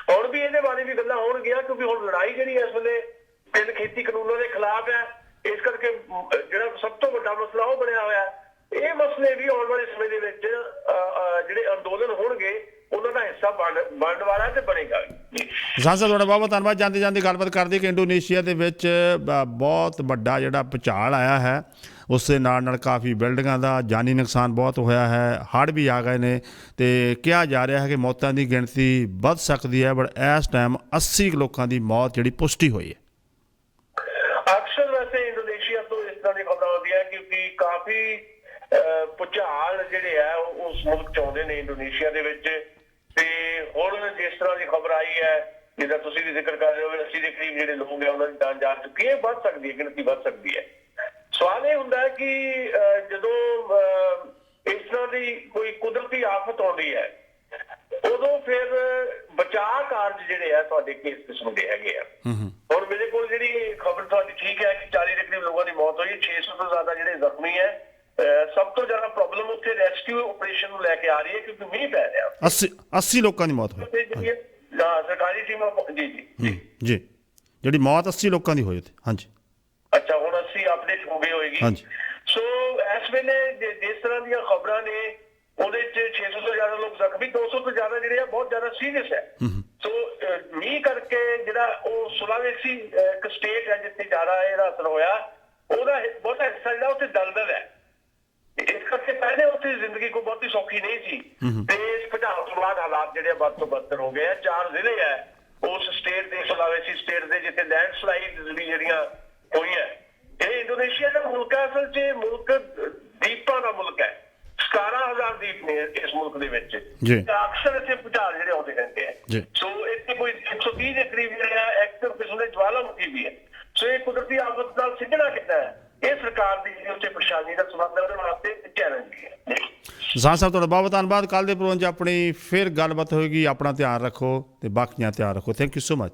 ਹੁਣ ਵੀ ਇਹਦੇ ਬਾਰੇ ਵੀ ਗੱਲਾਂ ਹੋਣਗੀਆਂ ਕਿਉਂਕਿ ਹੁਣ ਲੜਾਈ ਜਿਹੜੀ ਇਸ ਵੇਲੇ ਤਿੰਨ ਖੇਤੀ ਕਾਨੂੰਨਾਂ ਦੇ ਖਿਲਾਫ ਹੈ ਇਸ ਕਰਕੇ ਜਿਹੜਾ ਸਭ ਤੋਂ ਵੱਡਾ ਮਸਲਾ ਉਹ ਬਣਿਆ ਹੋਇਆ ਇਹ ਮਸਲੇ ਵੀ ਆਉਣ ਵਾਲੇ ਸਮੇਂ ਦੇ ਵਿੱਚ ਜਿਹੜੇ ਅੰਦੋਲਨ ਹੋਣਗੇ ਉਹਨਾਂ ਦਾ ਹਿੱਸਾ ਬਣਨ ਵਾਲਾ ਤੇ ਬਣੇਗਾ।
ਸਾਂਸਦ ਤੁਹਾਡਾ ਬਹੁਤ ਬਹੁਤ ਧੰਨਵਾਦ। ਜਾਂਦੇ ਜਾਂਦੇ ਗੱਲਬਾਤ ਕਰਦੇ ਕਿ ਇੰਡੋਨੇਸ਼ੀਆ ਦੇ ਵਿੱਚ ਬਹੁਤ ਵੱਡਾ ਜਿਹੜਾ ਭੂਚਾਲ ਆਇਆ ਹੈ ਉਸ ਦੇ ਨਾਲ ਕਾਫੀ ਬਿਲਡਿੰਗਾਂ ਦਾ ਜਾਨੀ ਨੁਕਸਾਨ ਬਹੁਤ ਹੋਇਆ ਹੈ ਹੜ੍ਹ ਵੀ ਆ ਗਏ ਨੇ ਤੇ ਕਿਹਾ ਜਾ ਰਿਹਾ ਹੈ ਕਿ ਮੌਤਾਂ ਦੀ ਗਿਣਤੀ ਵੱਧ ਸਕਦੀ ਹੈ ਬਟ ਇਸ ਟਾਈਮ 80 ਲੋਕਾਂ ਦੀ ਮੌਤ ਜਿਹੜੀ ਪੁਸ਼ਟੀ ਹੋਈ ਹੈ।
ਅਕਸਰ ਵੈਸੇ ਇੰਡੋਨੇਸ਼ੀਆ ਤੋਂ ਇਸ ਤਰ੍ਹਾਂ ਦੀ ਖਬਰਾਂ ਆਉਂਦੀਆਂ ਕਿਉਂਕਿ ਕਾਫੀ ਭੂਚਾਲ ਜਿਹੜੇ ਆ ਉਸ ਮੁਲਕ ਚ ਆਉਂਦੇ ਨੇ ਇੰਡੋਨੇਸ਼ੀਆ ਦੇ ਵਿੱਚ ਤੇ ਹੁਣ ਜਿਸ ਤਰ੍ਹਾਂ ਦੀ ਖਬਰ ਆਈ ਹੈ ਜਿੱਦਾਂ ਤੁਸੀਂ ਵੀ ਜ਼ਿਕਰ ਕਰ ਰਹੇ ਹੋ 80 ਦੇ ਕਰੀਬ ਜਿਹੜੇ ਲੋਕ ਹੈ ਉਹਨਾਂ ਦੀ ਜਾਨ ਜਾ ਚੁੱਕੀ ਹੈ ਵੱਧ ਸਕਦੀ ਹੈ ਗਿਣਤੀ ਵੱਧ ਸਕਦੀ ਹੈ। ਸਵਾਲ ਇਹ ਹੁੰਦਾ ਹੈ ਕਿ ਜਦੋਂ ਇਸ ਤਰ੍ਹਾਂ ਦੀ ਕੋਈ ਕੁਦਰਤੀ ਆਫਤ ਆਉਂਦੀ ਹੈ ਉਦੋਂ ਫਿਰ ਬਚਾਅ ਕਾਰਜ ਜਿਹੜੇ ਆ ਤੁਹਾਡੇ ਕਿਸ ਕਿਸਮ ਦੇ ਹੈਗੇ ਆ। ਹੁਣ ਮੇਰੇ ਕੋਲ ਜਿਹੜੀ ਖਬਰ ਤੁਹਾਡੀ ਠੀਕ ਹੈ ਕਿ 40 ਦੇ ਕਰੀਬ ਲੋਕਾਂ ਦੀ ਮੌਤ ਹੋਈ 600 ਤੋਂ ਜ਼ਿਆਦਾ ਜਿਹੜੇ ਜ਼ਖਮੀ ਹੈ। ਸਭ ਤੋਂ ਜ਼ਿਆਦਾ ਪ੍ਰੋਬਲਮ ਉੱਥੇ ਰੈਸਕਿਊ ਆਪਰੇਸ਼ਨ ਨੂੰ ਲੈ ਕੇ ਆ ਰਹੀ ਹੈ ਕਿਉਂਕਿ ਮੀਂਹ ਪੈ ਰਿਹਾ
80 ਲੋਕਾਂ ਦੀ ਮੌਤ ਹੋਈ
ਸਰਕਾਰੀ ਟੀਮਾਂ ਜੀ ਜੀ
ਜੀ ਜਿਹੜੀ ਮੌਤ 80 ਲੋਕਾਂ ਦੀ ਹੋਈ ਉੱਥੇ ਹਾਂਜੀ
ਅੱਛਾ ਹੁਣ 80 ਅਪਡੇਟ ਹੋ ਗਈ ਹੋਏਗੀ
ਹਾਂਜੀ।
ਸੋ ਇਸ ਵੇਲੇ ਜਿਸ ਤਰ੍ਹਾਂ ਦੀਆਂ ਖਬਰਾਂ ਨੇ ਉਹਦੇ ਚ 600 ਤੋਂ ਜ਼ਿਆਦਾ ਲੋਕ ਜ਼ਖਮੀ 200 ਤੋਂ ਜ਼ਿਆਦਾ ਜਿਹੜੇ ਆ ਬਹੁਤ ਜ਼ਿਆਦਾ ਸੀਰੀਅਸ ਹੈ। ਸੋ ਮੀਂਹ ਕਰਕੇ ਜਿਹੜਾ ਉਹ ਸੁਲਾਵੇਸੀ ਇੱਕ ਸਟੇਟ ਹੈ ਜਿੱਥੇ ਜ਼ਿਆਦਾ ਇਹਦਾ ਅਸਰ ਹੋਇਆ ਉਹਦਾ ਬਹੁਤਾ ਹਿੱਸਾ ਜਿਹੜਾ ਉੱਥੇ ਦਲਦਲ ਹੈ ਇਸ ਕਰਕੇ ਪਹਿਲੇ ਉੱਥੇ ਜ਼ਿੰਦਗੀ ਕੋਈ ਬਹੁਤੀ ਸੌਖੀ ਨਹੀਂ ਸੀ ਤੇ ਇਸ ਭੁਚਾਲ ਤੋਂ ਬਾਅਦ ਹਾਲਾਤ ਜਿਹੜੇ ਵੱਧ ਤੋਂ ਬਦਤਰ ਹੋ ਗਏ ਆ। 4 ਜ਼ਿਲ੍ਹੇ ਹੈ ਉਸ ਸਟੇਟ ਦੇ ਸੁਲਾਵੇਸੀ ਸਟੇਟ ਦੇ ਜਿੱਥੇ ਲੈਂਡਸਲਾਈਡ ਵੀ ਜਿਹੜੀਆਂ ਹੋਈਆਂ। ਇਹ ਇੰਡੋਨੇਸ਼ੀਆ ਦਾ ਮੁਲਕ ਹੈ ਅਸਲ 'ਚ ਮੁਲਕ ਦੀਪਾਂ ਦਾ ਮੁਲਕ ਹੈ 17,000 ਦੀਪ ਨੇ ਇਸ ਮੁਲਕ ਦੇ ਵਿੱਚ ਅਕਸਰ ਇੱਥੇ ਭੁਚਾਲ ਜਿਹੜੇ ਆਉਂਦੇ ਰਹਿੰਦੇ ਆ। ਸੋ ਇੱਥੇ ਕੋਈ 130 ਦੇ ਕਰੀਬ ਜਿਹੜਾ ਐਕਟਿਵ ਕਿਸਮ ਦੇ ਜਵਾਲਾਮੁਖੀ ਵੀ ਹੈ। ਸੋ ਇਹ ਕੁਦਰਤੀ ਆਫਤ ਨਾਲ ਸਿੱਝਣਾ ਕਿੱਦਾਂ ਹੈ ਇਹ ਸਰਕਾਰ ਦੀ ਜਿਹੜੀ ਉੱਥੇ ਪਰੇਸ਼ਾਨੀ ਦਾ ਸਬੰਧ ਉਹਦੇ ਵਾਸਤੇ ਚੈਲੰਜ ਹੈ।
ਸਾਂਸਦ ਸਾਹਿਬ ਤੁਹਾਡਾ ਬਹੁਤ ਧੰਨਵਾਦ। ਕੱਲ੍ਹ ਦੇ ਪ੍ਰੋਗਰਾਮ 'ਚ ਆਪਣੀ ਫਿਰ ਗੱਲਬਾਤ ਹੋਏਗੀ। ਆਪਣਾ ਧਿਆਨ ਰੱਖੋ ਤੇ ਬਾਕੀਆਂ ਧਿਆਨ ਰੱਖੋ। Thank you so much.